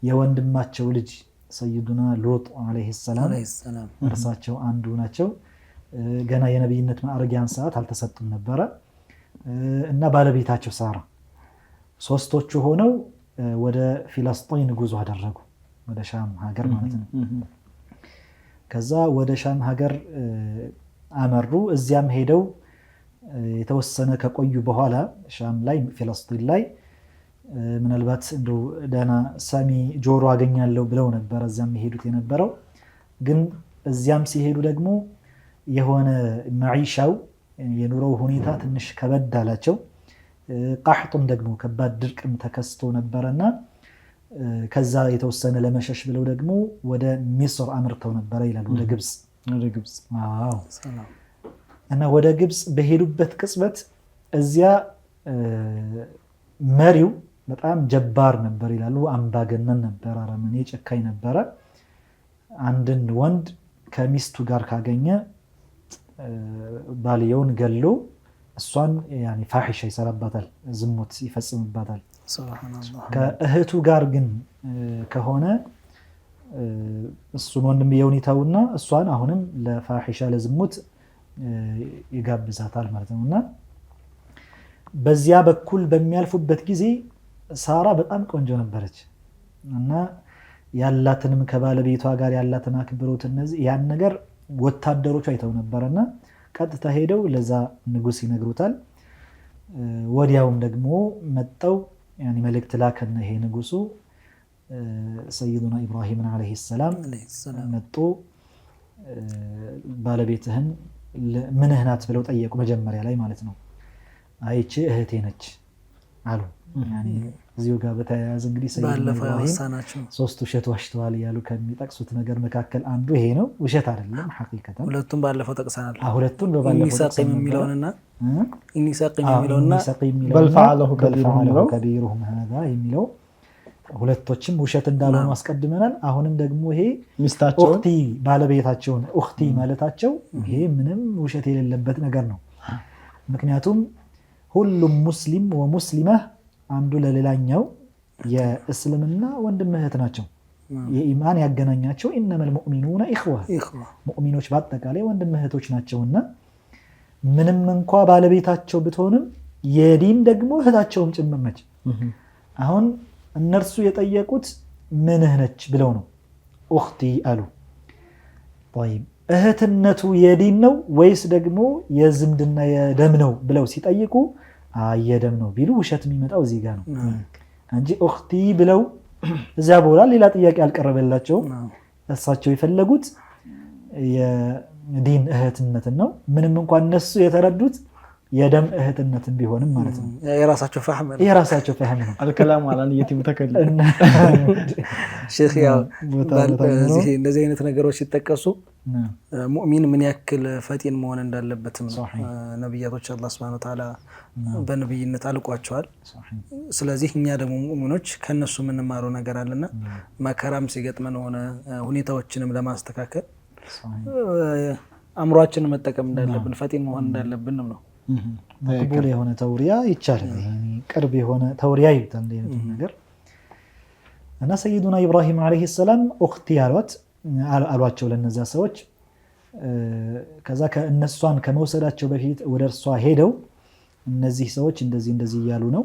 የወንድማቸው ልጅ ሰይዱና ሉጥ አለይሂ ሰላም እርሳቸው አንዱ ናቸው። ገና የነብይነት ማዕረግ ያን ሰዓት አልተሰጡም ነበረ እና ባለቤታቸው ሳራ ሶስቶቹ ሆነው ወደ ፊለስጢን ጉዞ አደረጉ፣ ወደ ሻም ሀገር ማለት ነው። ከዛ ወደ ሻም ሀገር አመሩ። እዚያም ሄደው የተወሰነ ከቆዩ በኋላ ሻም ላይ ፊለስጢን ላይ ምናልባት እንደው ደህና ሰሚ ጆሮ አገኛለሁ ብለው ነበር እዚያም የሄዱት የነበረው። ግን እዚያም ሲሄዱ ደግሞ የሆነ መዒሻው የኑሮው ሁኔታ ትንሽ ከበድ አላቸው። ቃሕጡም ደግሞ ከባድ ድርቅም ተከስቶ ነበረና ከዛ የተወሰነ ለመሸሽ ብለው ደግሞ ወደ ሚስር አምርተው ነበረ ይላል፣ ወደ ግብጽ። አዎ እና ወደ ግብጽ በሄዱበት ቅጽበት እዚያ መሪው በጣም ጀባር ነበር ይላሉ። አምባገነን ነበር፣ አረመኔ ጨካኝ ነበረ። አንድን ወንድ ከሚስቱ ጋር ካገኘ ባልየውን ገሎ እሷን ያኔ ፋሒሻ ይሰራባታል፣ ዝሙት ይፈጽምባታል። ሱብሃንአላህ። ከእህቱ ጋር ግን ከሆነ እሱን ወንድምየውን ይተውና እሷን አሁንም ለፋሒሻ ለዝሙት ይጋብዛታል ማለት ነውና በዚያ በኩል በሚያልፉበት ጊዜ ሳራ በጣም ቆንጆ ነበረች እና ያላትንም ከባለቤቷ ጋር ያላትን አክብሮት እነዚህ ያን ነገር ወታደሮቹ አይተው ነበርና ቀጥታ ሄደው ለዛ ንጉስ ይነግሩታል። ወዲያውም ደግሞ መጣው ያኒ መልእክት ላከና ይሄ ንጉሱ ሰይዱና ኢብራሂም አለይሂ ሰላም መጡ። ባለቤትህን ምንህ ናት ብለው ጠየቁ መጀመሪያ ላይ ማለት ነው። አይቺ እህቴ ነች አሉ። ያኒ እዚሁ ጋር በተያያዘ እንግዲህ ሰይዱና ኢብራሂም ሶስት ውሸት ዋሽተዋል ያሉ ከሚጠቅሱት ነገር መካከል አንዱ ይሄ ነው። ውሸት አይደለም ሐቂቀታን ሁለቱም ባለፈው ጠቅሰናል። ሁለቱም በባለፈው ኢኒሳቂም የሚለውንና በልፈዓለሁ ከቢሩሁም هذا የሚለው ሁለቶችም ውሸት እንዳልሆኑ አስቀድመናል። አሁንም ደግሞ ይሄ ሚስታቸው ኡኽቲ ባለቤታቸውን ኡኽቲ ማለታቸው ይሄ ምንም ውሸት የሌለበት ነገር ነው። ምክንያቱም ሁሉም ሙስሊም ወሙስሊማ አንዱ ለሌላኛው የእስልምና ወንድም እህት ናቸው። የኢማን ያገናኛቸው ኢነመል ሙእሚኑነ ኢኽዋ ሙእሚኖች በአጠቃላይ ወንድም እህቶች ናቸውና ምንም እንኳ ባለቤታቸው ብትሆንም የዲን ደግሞ እህታቸውም ጭምር ነች። አሁን እነርሱ የጠየቁት ምንህ ነች ብለው ነው ኡኽቲ አሉ። طيب እህትነቱ የዲን ነው ወይስ ደግሞ የዝምድና የደም ነው ብለው ሲጠይቁ የደም ነው ቢሉ ውሸት የሚመጣው እዚህ ጋር ነው እንጂ ኡኽቲ ብለው እዚያ በኋላ ሌላ ጥያቄ አልቀረበላቸው። እሳቸው የፈለጉት የዲን እህትነትን ነው። ምንም እንኳን እነሱ የተረዱት የደም እህትነትን ቢሆንም ማለት ነው። የራሳቸው ፈህም ነው። አልከላሙ አላ ንየቲ ሙተከለም ሼክ ያው እንደዚህ አይነት ነገሮች ሲጠቀሱ ሙእሚን ምን ያክል ፈጢን መሆን እንዳለበትም ነብያቶች አላህ Subhanahu Wa Ta'ala በነብይነት አልቋቸዋል። ስለዚህ እኛ ደግሞ ሙእሚኖች ከነሱ የምንማረው ነገር አለና መከራም ሲገጥመን ሆነ ሁኔታዎችንም ለማስተካከል አእምሯችንን መጠቀም እንዳለብን ፈቲን መሆን እንዳለብን ነው። መቅቡል የሆነ ተውሪያ ይቻላል። ያኒ ቅርብ የሆነ ተውሪያ ይብታል እንደዚህ ነገር እና ሰይዱና ኢብራሂም አለይሂ ሰላም ኡኽቲ አሏቸው ለነዛ ሰዎች። ከዛ ከእነሷን ከመውሰዳቸው በፊት ወደ እርሷ ሄደው እነዚህ ሰዎች እንደዚህ እያሉ ነው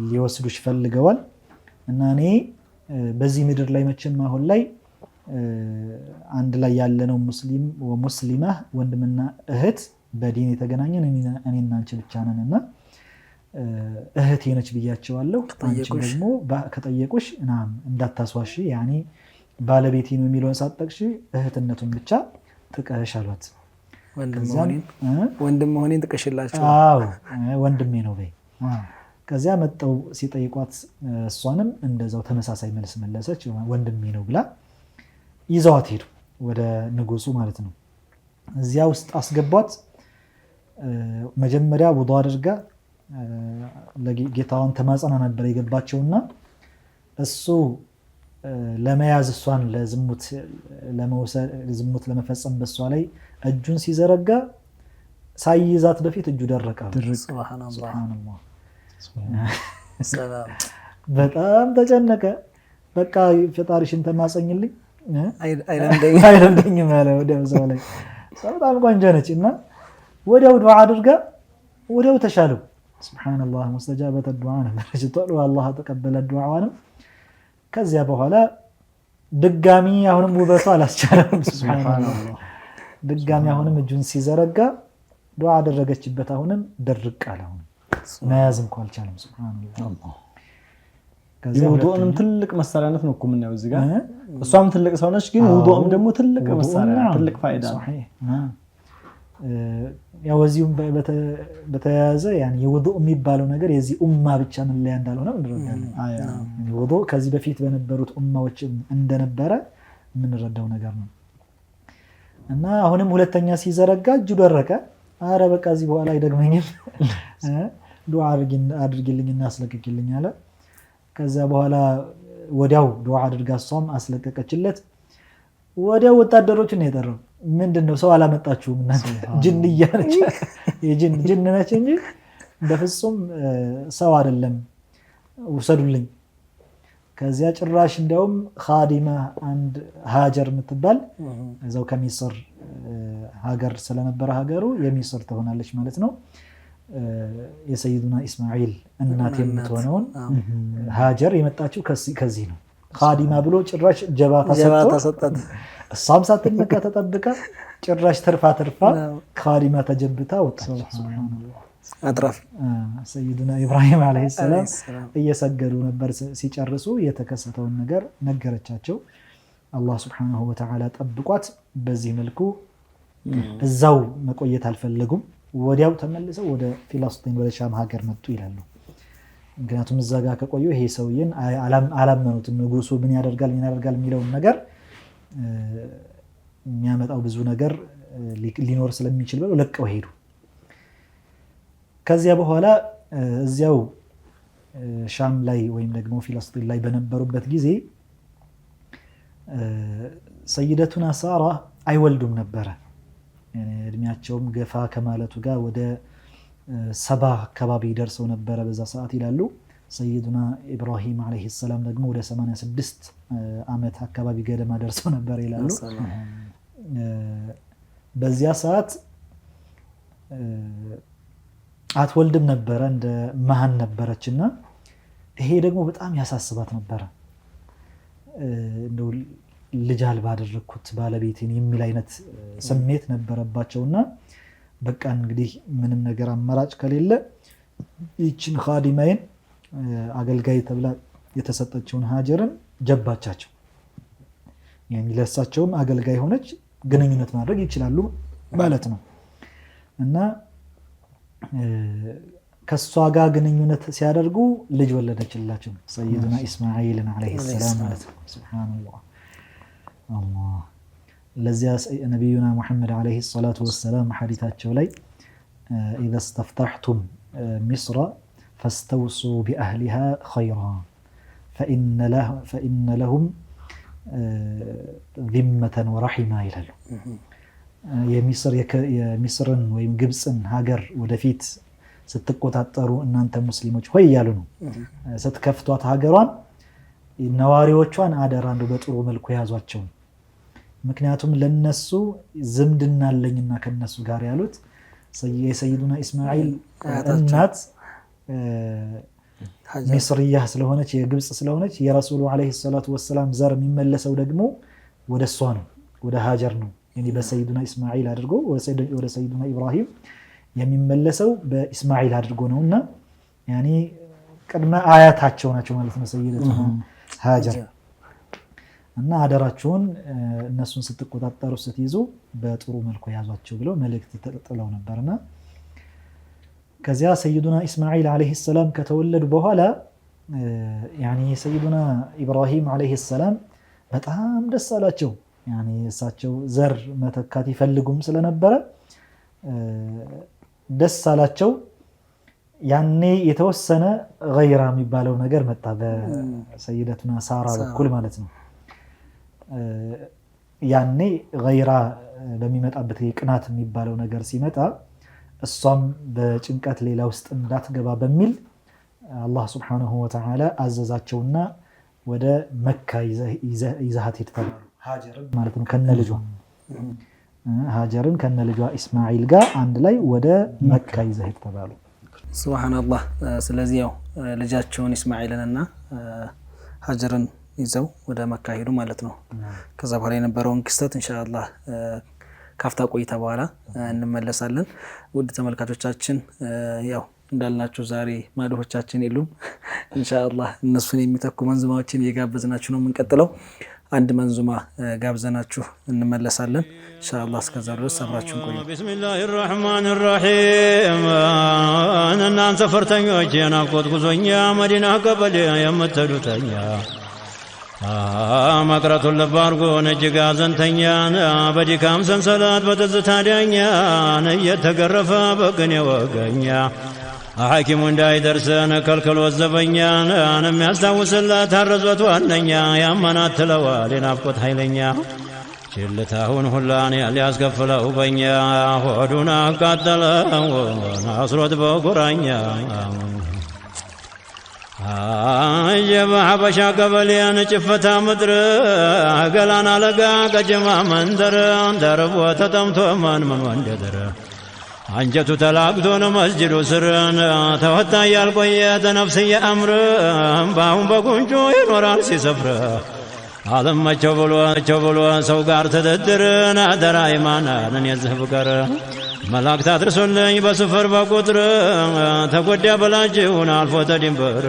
ሊወስዱሽ ፈልገዋል እና እኔ በዚህ ምድር ላይ መቼም አሁን ላይ አንድ ላይ ያለነው ሙስሊም ወሙስሊማ ወንድምና እህት በዲን የተገናኘን እኔና አንቺ ብቻ ነንና እህቴ ነች ብያቸዋለሁ። አንቺ ደግሞ ከጠየቁሽ እንዳታስዋሽ ያኒ ባለቤቴ ነው የሚለውን ሳትጠቅሽ እህትነቱን ብቻ ጥቀሽ አሏት። ወንድም መሆኔን ጥቀሽላቸው። አዎ ወንድሜ ነው በይ። ከዚያ መጠው ሲጠይቋት እሷንም እንደዛው ተመሳሳይ መልስ መለሰች፣ ወንድሜ ነው ብላ ይዘዋት ሄዱ ወደ ንጉሱ ማለት ነው። እዚያ ውስጥ አስገቧት። መጀመሪያ ውዱእ አድርጋ ለጌታዋን ተማጸና ነበር የገባቸውና እሱ ለመያዝ እሷን ለዝሙት ለመፈጸም በሷ ላይ እጁን ሲዘረጋ ሳይይዛት በፊት እጁ ደረቀ። ሱብሃንአላህ በጣም ተጨነቀ። በቃ ፈጣሪሽን ተማጸኝልኝ አይደንደኝም ያለ ወዲያው ሰው ላይ በጣም ቆንጆ ነች እና ወዲያው ዱዓ አድርጋ ወዲያው ተሻለው። ሱብሃንአላህ ሙስተጃበተ ዱዓ ነበረች። ቶሎ አላህ ተቀበለ ዱዓዋንም። ከዚያ በኋላ ድጋሚ አሁንም ውበቱ አላስቻለም። ሱብሃንአላህ ድጋሚ አሁንም እጁን ሲዘረጋ ዱዓ አደረገችበት። አሁንም ድርቅ አለ። አሁን መያዝ እንኳን አልቻለም። ሱብሃንአላህ ውዱእንም ትልቅ መሳሪያነት ነው እኮ የምናየው እዚህ ጋር። እሷም ትልቅ ሰው ነች፣ ግን ውዱእም ደግሞ ትልቅ መሳሪያ ትልቅ ፋይዳ ነው። ያው እዚሁም በተያያዘ ያኒ የውዱእ የሚባለው ነገር የዚህ ኡማ ብቻ መለያ እንዳልሆነ እንረዳለን። ውዱእ ከዚህ በፊት በነበሩት ኡማዎች እንደነበረ የምንረዳው ነገር ነው እና አሁንም ሁለተኛ ሲዘረጋ እጁ ደረቀ። አረ በቃ እዚህ በኋላ አይደግመኝም ዱዓ አድርጊልኝና አስለቅቂልኝ አለ። ከዛ በኋላ ወዲያው ዱዓ አድርጋ እሷም አስለቀቀችለት። ወዲያው ወታደሮችን ነው የጠራው። ምንድነው ሰው አላመጣችሁም እናንተ ጅን እያለች ጅን ነች እንጂ በፍጹም ሰው አይደለም ውሰዱልኝ። ከዚያ ጭራሽ እንደውም ኻዲማ አንድ ሃጀር የምትባል እዛው ከሚስር ሀገር ስለነበረ ሀገሩ የሚስር ትሆናለች ማለት ነው። የሰይዱና ኢስማኤል እናት የምትሆነውን ሃጀር የመጣችው ከዚህ ነው። ኻዲማ ብሎ ጭራሽ ጀባ ተሰጣት። እሷም ሳትነካ ተጠብቃ ጭራሽ ተርፋ ኻዲማ ተጀብታ ወጣች። ሱብሃንአላህ አጥራፍ ሰይዱና ኢብራሂም አለይሂ ሰላም እየሰገዱ ነበር። ሲጨርሱ የተከሰተውን ነገር ነገረቻቸው። አላህ ሱብሃነሁ ወተዓላ ጠብቋት። በዚህ መልኩ እዛው መቆየት አልፈለጉም። ወዲያው ተመልሰው ወደ ፊለስጢን ወደ ሻም ሀገር መጡ ይላሉ። ምክንያቱም እዛ ጋር ከቆዩ ይሄ ሰውዬን አላመኑትም። ንጉሱ ምን ያደርጋል የሚለውን ነገር የሚያመጣው ብዙ ነገር ሊኖር ስለሚችል ብለው ለቀው ሄዱ። ከዚያ በኋላ እዚያው ሻም ላይ ወይም ደግሞ ፊለስጢን ላይ በነበሩበት ጊዜ ሰይደቱና ሳራ አይወልዱም ነበረ። እድሜያቸውም ገፋ ከማለቱ ጋር ወደ 70 አካባቢ ደርሰው ነበረ በዛ ሰዓት ይላሉ። ሰይዱና ኢብራሂም አለይሂ ሰላም ደግሞ ወደ 86 ዓመት አካባቢ ገደማ ደርሰው ነበር ይላሉ። በዚያ ሰዓት አትወልድም ነበረ፣ እንደ መሃን ነበረችና ይሄ ደግሞ በጣም ያሳስባት ነበረ። እንደው ልጅ አልባ አደረኩት ባለቤቴን የሚል አይነት ስሜት ነበረባቸውና በቃ እንግዲህ ምንም ነገር አማራጭ ከሌለ ይችን ኻዲማይን አገልጋይ ተብላ የተሰጠችውን ሃጀርን ጀባቻቸው። ያኒ ለሳቸውም አገልጋይ ሆነች፣ ግንኙነት ማድረግ ይችላሉ ማለት ነው። እና ከሷ ጋር ግንኙነት ሲያደርጉ ልጅ ወለደችላቸው፣ ሰይዱና ኢስማኤልን አለይሂ ሰላም ማለት ነው። ሱብሃንአላህ አላህ ለዚያ ነቢዩና ሙሐመድ አለይሂ ሰላቱ ወሰላም ሐዲታቸው ላይ ኢዘ እስተፍተሕቱም ሚስረ ፈስተውሱ ቢአህሊሃ ኸይራ ፈኢነ ለሁም ዚመተን ወረሒማ ይላሉ። የሚስርን ወይም ግብፅን ሀገር ወደፊት ስትቆጣጠሩ እናንተ ሙስሊሞች ሆይ እያሉ ነው። ስትከፍቷት ሀገሯን ነዋሪዎቿን አደራ እንደው በጥሩ መልኩ ያዟቸው። ምክንያቱም ለነሱ ዝምድና አለኝና ከነሱ ጋር ያሉት የሰይዱና ኢስማኤል እናት ሚስርያ ስለሆነች የግብፅ ስለሆነች የረሱሉ አለይሂ ሰላቱ ወሰላም ዘር የሚመለሰው ደግሞ ወደ እሷ ነው፣ ወደ ሀጀር ነው። በሰይዱና ኢስማኤል አድርጎ ወደ ሰይዱና ኢብራሂም የሚመለሰው በኢስማኤል አድርጎ ነውና ያኒ ቅድመ አያታቸው ናቸው ማለት ነው ሰይደቱና ሀጀር። እና አደራችሁን እነሱን ስትቆጣጠሩ ስትይዙ በጥሩ መልኩ ያዟቸው ብለው መልእክት ተጥለው ነበርና ከዚያ ሰይዱና ኢስማኤል አለይሂ ሰላም ከተወለዱ በኋላ ያኒ ሰይዱና ኢብራሂም አለይሂ ሰላም በጣም ደስ አላቸው። ያኒ እሳቸው ዘር መተካት ይፈልጉም ስለነበረ ደስ አላቸው። ያኔ የተወሰነ ገይራ የሚባለው ነገር መጣ በሰይደቱና ሳራ በኩል ማለት ነው። ያኔ ገይራ በሚመጣበት ቅናት የሚባለው ነገር ሲመጣ እሷም በጭንቀት ሌላ ውስጥ እንዳትገባ በሚል አላህ ሱብሓነሁ ወተዓላ አዘዛቸውና ወደ መካ ይዛሃት ሄድ ተባሉ። ሀጀርን ማለት ነው ከነልጇ ሀጀርን ከነልጇ ኢስማኤል ጋር አንድ ላይ ወደ መካ ይዛሃት ሄድ ተባሉ። ሱብሃንአላህ። ስለዚህ ያው ልጃቸውን ኢስማኤልንና ሀጀርን ይዘው ወደ መካ ሄዱ ማለት ነው። ከዛ በኋላ የነበረውን ክስተት ኢንሻአላህ ካፍታ ቆይታ በኋላ እንመለሳለን። ውድ ተመልካቾቻችን ያው እንዳልናችሁ ዛሬ ማድሆቻችን የሉም። ኢንሻአላህ እነሱን የሚተኩ መንዙማዎችን እየጋበዝናችሁ ነው የምንቀጥለው። አንድ መንዙማ ጋብዘናችሁ እንመለሳለን ኢንሻአላህ። እስከዛ ድረስ አብራችሁን ቆዩ። ቢስሚላሂር ረህማኒር ረሂም። እናንተ ፈርተኞች የናፍቆት ጉዞኛ መዲና ቀበሌ የምትሄዱተኛ መቅረቱን ልብ አድርጎን እጅግ አዘንተኛን በድካም ሰንሰለት በትዝታ ዳኛን እየተገረፈ በቅኔ ወገኛ ሐኪሙ እንዳይደርሰን ከልክሎት ዘበኛን የሚያስታውስለት አረዞት ዋነኛ ያመናት ትለዋል የናፍቆት ኃይለኛ ችልታውን ሁላን ሊያስከፍለው በኛ ሆዱን አቃጠለው አስሮት በጉራኛ የበሐበሻ ቀበሌን ጭፈታ ምድር ገላና ለጋ ቀጀማ መንደር ደርቦ ተጠምቶ ምን ወንደድር አንጀቱ ተላግቶን መስጅዱ ስርን ተወታ ያልቆየ ተነፍስየ አምር ባሁን በቁንጮ ይኖራል ሲሰፍር አለመቸው ብሎ ሰው ጋር ተደድርን አደራ ኢማናንን የዝህ ፍቅር መላእክት አድርሶልኝ በስፍር በቁጥር ተጎዳ በላጅሁን አልፎ ተድንበር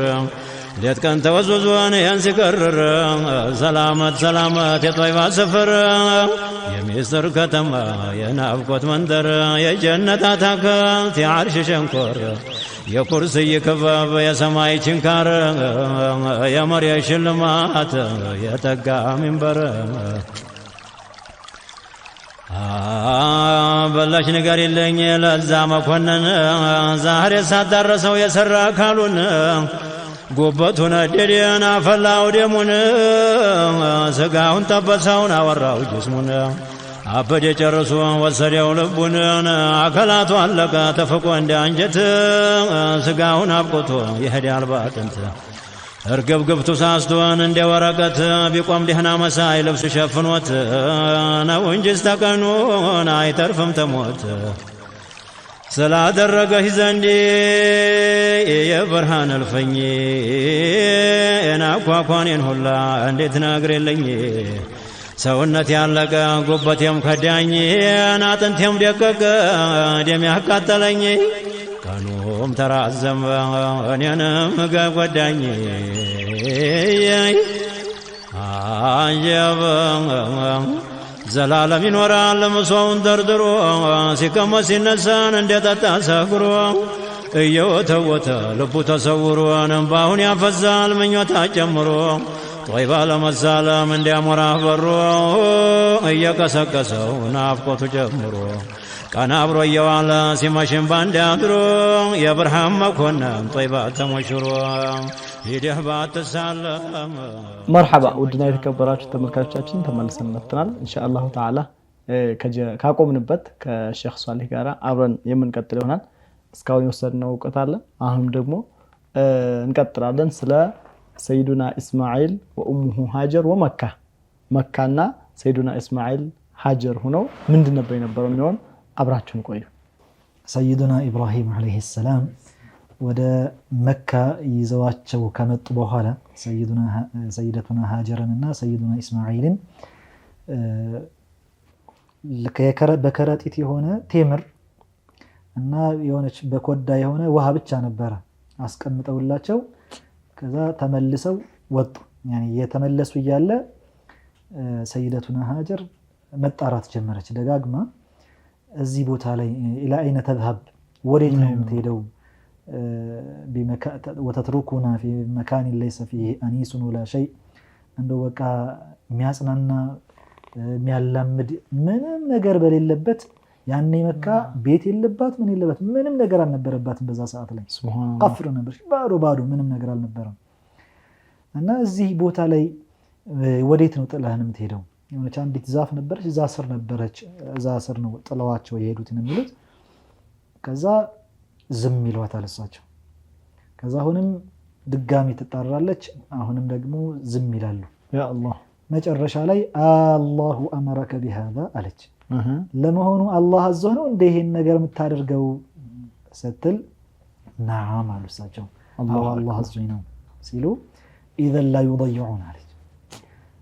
ሌት ቀን ተወዝወዞን ያን ሲቀርር ሰላመት የጦይባ ስፍር የሚስጥር ከተማ የናፍቆት መንደር የጀነት አታክልት የዓርሽ ሸንኮር የኩርስይ ክበብ የሰማይ ችንካር የመሬት ሽልማት የጠጋ ሚንበር በላሽ ነገር የለኝ ለዛ መኮንን ዛሬ ሳዳረሰው የሰራ አካሉን ጉበቱን ነደደን አፈላው ደሙን ስጋውን ጠበሰውን አወራው ጅስሙን አበደ ጨርሶ ወሰደው ልቡን አካላቱ አለቀ ተፈቆ እንደ አንጀት ስጋውን አብቆቶ ይሄዳል ባጥንት እርግብግብቱ ሳስቶን እንደ ወረቀት ቢቆም ደህና መሳይ ልብስ ሸፍኖት ነው እንጂ ስተቀኑን አይተርፍም ተሞት ስላደረገህ ዘንድ የብርሃን እልፍኝ ናኳኳኔን ሁላ እንዴት ነግሬልኝ ሰውነት ያለቀ ጉበቴም ከዳኝ አጥንቴም ደቀቀ ደም ያቃጠለኝ ቀኑም ተራዘመ እኔንም ጎዳኝ አጀብ ዘላለም ይኖራል ምሶውን ደርድሮ ሲቀመጥ ሲነሳን እንደጠጣ ሰክሮ እየወተወተ ልቡ ተሰውሮ እንባውን ያፈዛል ምኞታ ጨምሮ ጦይባ ለመሳለም እንዲያሞራ በሮ እየቀሰቀሰው ናፍቆቱ ጀምሮ ቀና አብሮ እየዋለ ሲመሽም ባንድ አድሮ የብርሃን መኮንን ጦይባ ተሞሽሮ ሂደህ ባትሳለም። መርሐባ ውድና የተከበራችሁ ተመልካቾቻችን ተመልሰን መጥተናል። ኢንሻአላሁ ተዓላ ካቆምንበት ከሼክ ሷሊህ ጋር አብረን የምንቀጥል ይሆናል። እስካሁን የወሰድነው እውቀት አለ። አሁን ደግሞ እንቀጥላለን ስለ ሰይዱና ኢስማኤል ወኡሙሁ ሃጀር ወመካ መካና ሰይዱና ኢስማኤል ሃጀር ሆነው ምንድን ነበር የነበረው የሚሆን አብራችሁን ቆዩ። ሰይዱና ኢብራሂም አለይሂ ሰላም ወደ መካ ይዘዋቸው ከመጡ በኋላ ሰይደቱና ሃጀርንና ሰይዱና ኢስማኤልን በከረጢት የሆነ ቴምር እና የሆነች በኮዳ የሆነ ውሃ ብቻ ነበረ አስቀምጠውላቸው ከዛ ተመልሰው ወጡ። ያኒ የተመለሱ እያለ ሰይደቱና ሃጀር መጣራት ጀመረች ደጋግማ እዚህ ቦታ ላይ ኢላ አይነ ተذهب ወዴት ነው የምትሄደው ወተትሩኩና في مكان ليس فيه انيس ولا شيء እንደው በቃ የሚያጽናና የሚያላምድ ምንም ነገር በሌለበት ያኔ መካ ቤት የለባት ምን የለባት ምንም ነገር አልነበረባትም በዛ ሰዓት ላይ ሱብሃንአላህ ቀፍር ነበር ባዶ ምንም ነገር አልነበረም እና እዚህ ቦታ ላይ ወዴት ነው ጥላህን የምትሄደው የሆነች አንዲት ዛፍ ነበረች እዛ ስር ነበረች እዛ ስር ነው ጥለዋቸው የሄዱት የሚሉት ከዛ ዝም ይሏታል እሳቸው ከዛ አሁንም ድጋሚ ትጣራለች አሁንም ደግሞ ዝም ይላሉ ያ አላህ መጨረሻ ላይ አላሁ አመረከ بهذا አለች ለመሆኑ አላህ አዞ ነው እንደ ይሄን ነገር የምታደርገው ስትል نعم አሉ እሳቸው አላህ አዞ ነው ሲሉ اذا لا يضيعون አለች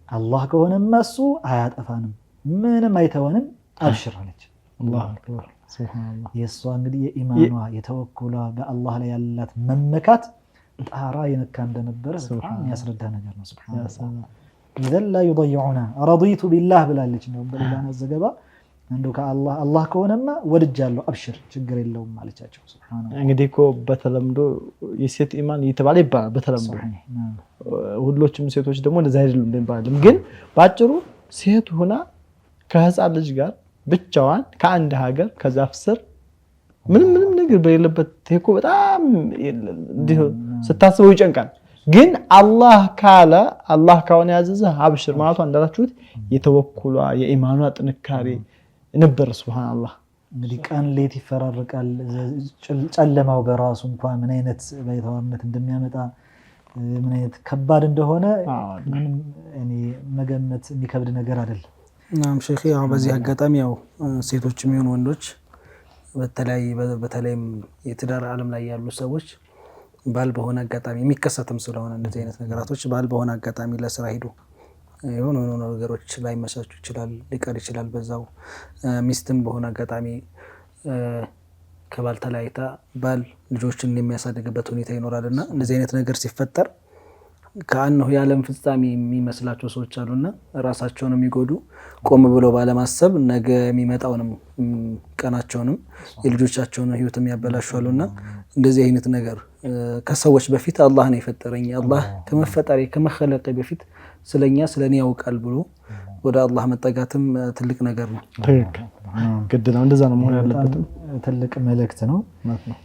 አላህ ከሆነማ እሱ አያጠፋንም ምንም አይተወንም አብሽር አለች አላህ አክበር ሱብሃንአላህ የሷ እንግዲህ የኢማኗ የተወኩሏ በአላህ ላይ ያላት መመካት ጣራ የነካ እንደነበረ በጣም ያስረዳ ነገር ነው ሱብሃንአላህ إذا لا يضيعون رضيت بالله ብላለች ነው በሌላና ዘገባ እንደው ከአላህ አላህ ከሆነማ ወድጃለሁ አብሽር ችግር የለውም ማለቻቸው ሱብሃንአላህ እንግዲህ እኮ በተለምዶ የሴት ኢማን ይተባለ ይባላል በተለምዶ ሁሎችም ሴቶች ደግሞ እንደዛ አይደሉም እንደሚባልም ግን ባጭሩ ሴት ሆና ከህፃን ልጅ ጋር ብቻዋን ከአንድ ሀገር ከዛፍ ስር ምንም ነገር በሌለበት እኮ በጣም ስታስበው ይጨንቃል ግን አላህ ካለ አላህ ካወነ ያዘዘ አብሽር ማለቷ እንዳላችሁት የተወኩሏ የኢማኗ ጥንካሬ ነበር ሱብሃንአላህ እንግዲህ ቀን ሌት ይፈራረቃል ጨለማው በራሱ እንኳን ምን አይነት ባይተዋርነት እንደሚያመጣ ምን አይነት ከባድ እንደሆነ ምንም እኔ መገመት የሚከብድ ነገር አይደለም ናም ሼኺ ያው በዚህ አጋጣሚ ያው ሴቶችም ይሁን ወንዶች በተለይም የትዳር ዓለም ላይ ያሉ ሰዎች ባል በሆነ አጋጣሚ የሚከሰትም ስለሆነ እንደዚህ አይነት ነገራቶች ባል በሆነ አጋጣሚ ለስራ ሄዱ የሆነ ነገሮች ላይ መሳቹ ይችላል ሊቀር ይችላል በዛው ሚስትም በሆነ አጋጣሚ ከባል ተለያይታ ባል ልጆችን የሚያሳድግበት ሁኔታ ይኖራልና እንደዚህ አይነት ነገር ሲፈጠር ከአንሁ የዓለም ፍጻሜ የሚመስላቸው ሰዎች አሉና ራሳቸውን የሚጎዱ ቆም ብለው ባለማሰብ ነገ የሚመጣውንም ቀናቸውንም የልጆቻቸውን ህይወትም ያበላሻሉና እንደዚህ አይነት ነገር ከሰዎች በፊት አላህ ነው የፈጠረኝ አላህ ከመፈጠሪ ከመخለቀ በፊት ስለኛ ስለኔ ያውቃል ብሎ ወደ አላህ መጠጋትም ትልቅ ነገር ነው ግድ ነው እንደዛ ነው መሆን ያለበት ትልቅ መልእክት ነው ማለት ነው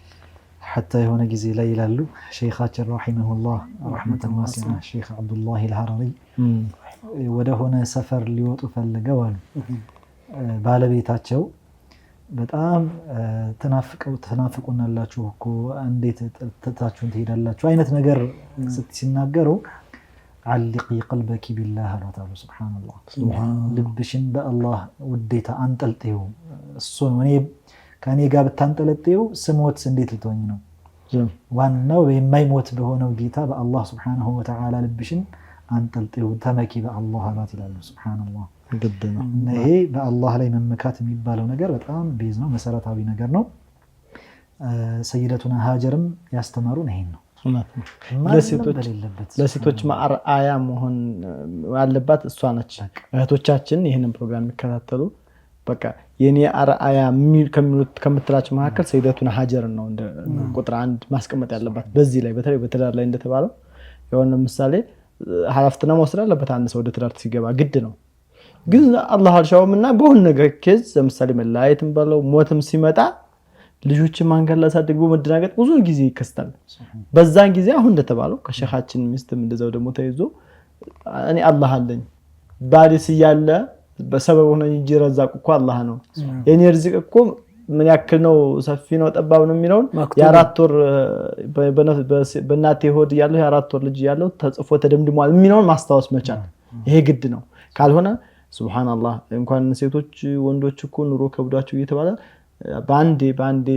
حتى የሆነ ጊዜ ላይ ይላሉ ሼኻችን ረሂመሁላህ ረህመተን ዋሲዓ ሼኽ አብዱላህ አልሐራሪ ወደ ሆነ ሰፈር ሊወጡ ፈልገው አሉ ባለቤታቸው በጣም ተናፍቁናላችሁ እኮ እንዴት ተታችሁን ትሄዳላችሁ አይነት ነገር ሲናገሩ علقي قلبك بالله አላሁ ሱብሃንአላህ ልብሽን በአላህ ውዴታ አንጠልጥዩ እሱን እኔ ከኔ ጋር ብታንጠለጥዩ ስሞት እንዴት ልትሆኝ ነው ዋናው የማይሞት በሆነው ጌታ በአላህ Subhanahu Wa Ta'ala ልብሽን አንጠልጥዩ ተመኪ በአላህ አላት ይላሉ ሱብሃንአላህ ግድና ይሄ በአላህ ላይ መመካት የሚባለው ነገር በጣም ቤዝ ነው መሰረታዊ ነገር ነው ሰይደቱና ሃጀርም ያስተማሩን ይሄን ነው ለሴቶች ማርአያ መሆን ያለባት እሷ ነች እህቶቻችን ይሄንን ፕሮግራም የሚከታተሉ በቃ የኔ አርአያ ከምትላቸው መካከል ሰይደቱና ሃጀር ነው እንደ ቁጥር 1 ማስቀመጥ ያለባት በዚህ ላይ በተለይ በትዳር ላይ እንደተባለው የሆነ ምሳሌ ኃላፊነትና መውሰድ አለበት አንድ ሰው ወደ ትዳር ሲገባ ግድ ነው ግን አላህ አልሻውምና በሆነ ነገር ከዝ ለምሳሌ መላእክትም ባለው ሞትም ሲመጣ ልጆችን ማንገላ ሳድግቦ መደናገጥ ብዙ ጊዜ ይከስታል በዛን ጊዜ አሁን እንደተባለው ከሸኻችን ሚስትም እንደዛው ደግሞ ተይዞ እኔ አላህ አለኝ ባሊስ ያለ በሰበብ ሆነ እንጂ ረዛቁ እኮ አላህ ነው። የኔ ርዝቅ እኮ ምን ያክል ነው ሰፊ ነው ጠባብ ነው የሚለውን የ4 ወር በእናቴ ሆድ ያለው የ4 ወር ልጅ ያለው ተጽፎ ተደምድሟል የሚለውን ማስታወስ መቻል ይሄ ግድ ነው። ካልሆነ ሱብሃንአላህ እንኳን ሴቶች ወንዶች እኮ ኑሮ ከብዷቸው እየተባለ ባንዴ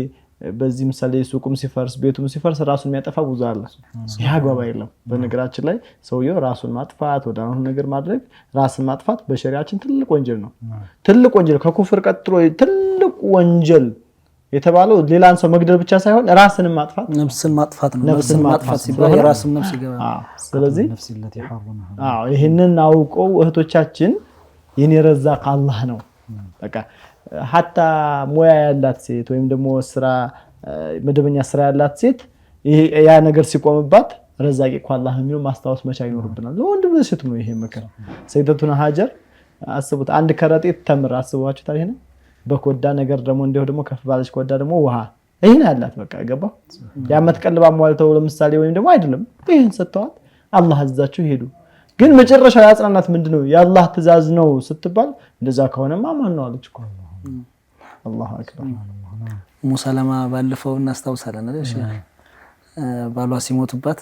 በዚህ ምሳሌ ሱቁም ሲፈርስ ቤቱም ሲፈርስ ራሱን የሚያጠፋ ብዙ አለ። ይሄ አግባብ አይደለም። በነገራችን ላይ ሰውየው ራሱን ማጥፋት ወደ አሁን ነገር ማድረግ ራስን ማጥፋት በሸሪዓችን ትልቅ ወንጀል ነው። ትልቅ ወንጀል ከኩፍር ቀጥሎ ትልቅ ወንጀል የተባለው ሌላን ሰው መግደል ብቻ ሳይሆን ራስን ማጥፋት ነፍስን ማጥፋት ነው። ነፍስን ማጥፋት ሲባል የራስን ነፍስ ይገባል። ስለዚህ ይሄንን አውቀው እህቶቻችን የኔ ረዛቅ አላህ ነው በቃ ሐታ ሙያ ያላት ሴት ወይም ደግሞ ስራ መደበኛ ስራ ያላት ሴት ያ ነገር ሲቆምባት ረዛቂ እኮ አላህ የሚለው ማስታወስ መቻል ይኖርብናል። ለወንድም ለሴት ነው ይሄ ምክር። ሰይደቱና ሀጀር አስቡት አንድ ከረጢት ተምር አስቡዋችሁ ታዲያ በኮዳ ነገር ደግሞ እንደው ደግሞ ከፍ ባለች ኮዳ ደግሞ ውሃ ይሄን ያላት በቃ ገባው ያመት ቀልባ ሟልተው ለምሳሌ ወይም ደግሞ አይደለም ይሄን ሰጥተዋት አላህ አዛቸው ሄዱ። ግን መጨረሻው ያጽናናት ምንድነው የአላህ ትእዛዝ ነው ስትባል እንደዛ ከሆነማ ማን ነው አለች እኮ አላሁ አክበር። ሙሰለማ ባለፈው እናስታውሳለን አይደል? ባሏ ሲሞቱባት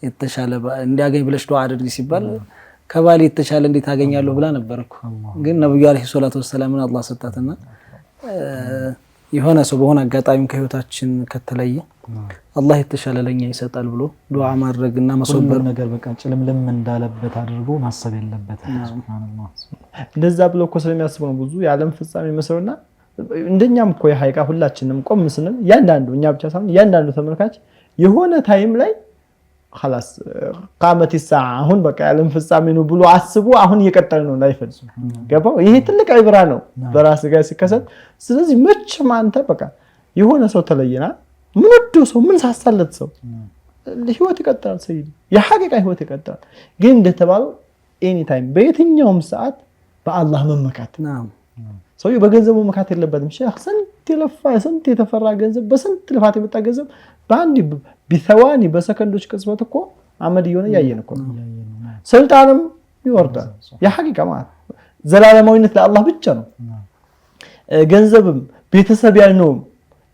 የተሻለ እንዲያገኝ ብለሽ ዱዓ አድርጊ ሲባል ከባል የተሻለ እንዴት አገኛለሁ ብላ ነበርኩ። ግን ነብዩ አለይሂ ሰላቱ ወሰለም አላህ ሰጣትና የሆነ ሰው በሆነ አጋጣሚ ከህይወታችን ከተለየ አላህ የተሻለ ለኛ ይሰጣል ብሎ ዱዓ ማድረግና መሰበር ነገር በቃ ጭልምልም እንዳለበት አድርጎ ማሰብ የለበት። ሱብሃንአላህ እንደዛ ብሎ እኮ ስለሚያስቡ ነው ብዙ የዓለም ፍጻሜ መስለውና እንደኛም እኮ የሐቂቃ ሁላችንም ቆም ስንል ያንዳንዱ እኛ ብቻ ሳይሆን ያንዳንዱ ተመልካች የሆነ ታይም ላይ خلاص قامت الساعه አሁን በቃ የዓለም ፍጻሜ ነው ብሎ አስቡ አሁን እየቀጠለ ነው ላይፈጽ ገባው። ይሄ ትልቅ አይብራ ነው በራስ ጋር ሲከሰት። ስለዚህ መቼም አንተ በቃ የሆነ ሰው ተለየና ምን ወዶ ሰው ምን ሳሳለት ሰው ህይወት ይቀጥላል። ሰይድ የሐቂቃ ህይወት ይቀጥላል። ግን እንደተባለው ኤኒ ታይም በየትኛውም ሰዓት በአላህ መመካት ነው። ሰው በገንዘቡ መመካት የለበትም። ሼህ ስንት የለፋ ስንት የተፈራ ገንዘብ በስንት ልፋት የመጣ ገንዘብ በአንድ ቢተዋኒ በሰከንዶች ቅጽበት እኮ አመድ እየሆነ ያየን እኮ ስልጣንም ይወርዳል። የሐቂቃ ማለት ዘላለማዊነት ለአላህ ብቻ ነው። ገንዘብም ቤተሰብ ያልነውም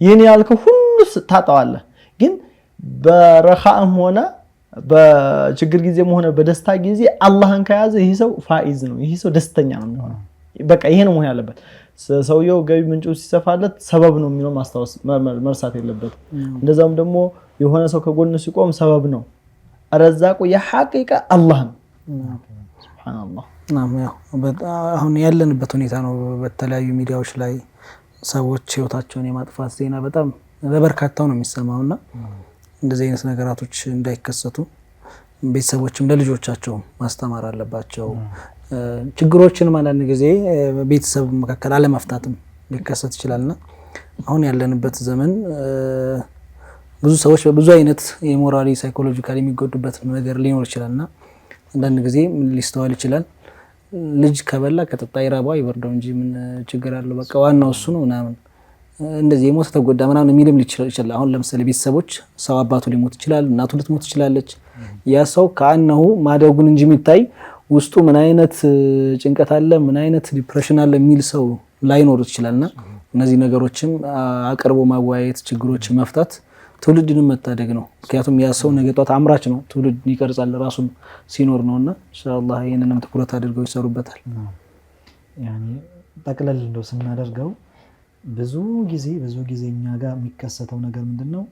የኔ ያልከው ሁሉ ታጣዋለህ። ግን በረኻም ሆነ በችግር ጊዜም ሆነ በደስታ ጊዜ አላህን ከያዘ ይሄ ሰው ፋኢዝ ነው። ይሄ ሰው ደስተኛ ነው የሚሆነው። በቃ ይሄ ነው መሆን ያለበት። ሰውየው ገቢ ምንጩ ሲሰፋለት ሰበብ ነው የሚለው ማስታወስ መርሳት የለበትም። እንደዛም ደግሞ የሆነ ሰው ከጎን ሲቆም ሰበብ ነው። ረዛቁ የሐቂቃ አላህ ነው። ሱብሃንአላህ። አሁን ያለንበት ሁኔታ ነው። በተለያዩ ሚዲያዎች ላይ ሰዎች ህይወታቸውን የማጥፋት ዜና በጣም በበርካታው ነው የሚሰማውና እንደዚህ አይነት ነገራቶች እንዳይከሰቱ ቤተሰቦችም ለልጆቻቸው ማስተማር አለባቸው። ችግሮችን ማለት ጊዜ ቤተሰብ መካከል አለመፍታትም ሊከሰት ይችላልና አሁን ያለንበት ዘመን ብዙ ሰዎች በብዙ አይነት የሞራሊ ሳይኮሎጂካሊ የሚጎዱበት ነገር ሊኖር ይችላልና አንዳንድ ጊዜ ምን ሊስተዋል ይችላል ልጅ ከበላ ከጠጣ ይራባው ይበርደው እንጂ ምን ችግር አለው በቃ ዋናው እሱ ነው ምናምን እንደዚህ የሞተ ተጎዳ ምናምን የሚልም ይችላል። አሁን ለምሳሌ ቤተሰቦች ሰው አባቱ ሊሞት ይችላል፣ እናቱ ልትሞት ትችላለች። ያ ሰው ከአንነሁ ማደጉን እንጂ የሚታይ ውስጡ ምን አይነት ጭንቀት አለ ምን አይነት ዲፕሬሽን አለ የሚል ሰው ላይኖር ይችላልና እነዚህ ነገሮችም አቅርቦ ማዋየት ችግሮችን መፍታት ትውልድን መታደግ ነው። ምክንያቱም ያ ሰው ነገ ጧት አምራች ነው፣ ትውልድ ይቀርጻል ራሱን ሲኖር ነውና ኢንሻአላህ ይሄንንም ትኩረት አድርገው ይሰሩበታል። ያኒ ጠቅለል እንደው ስናደርገው ብዙ ጊዜ እኛ ጋር የሚከሰተው ነገር ምንድነው?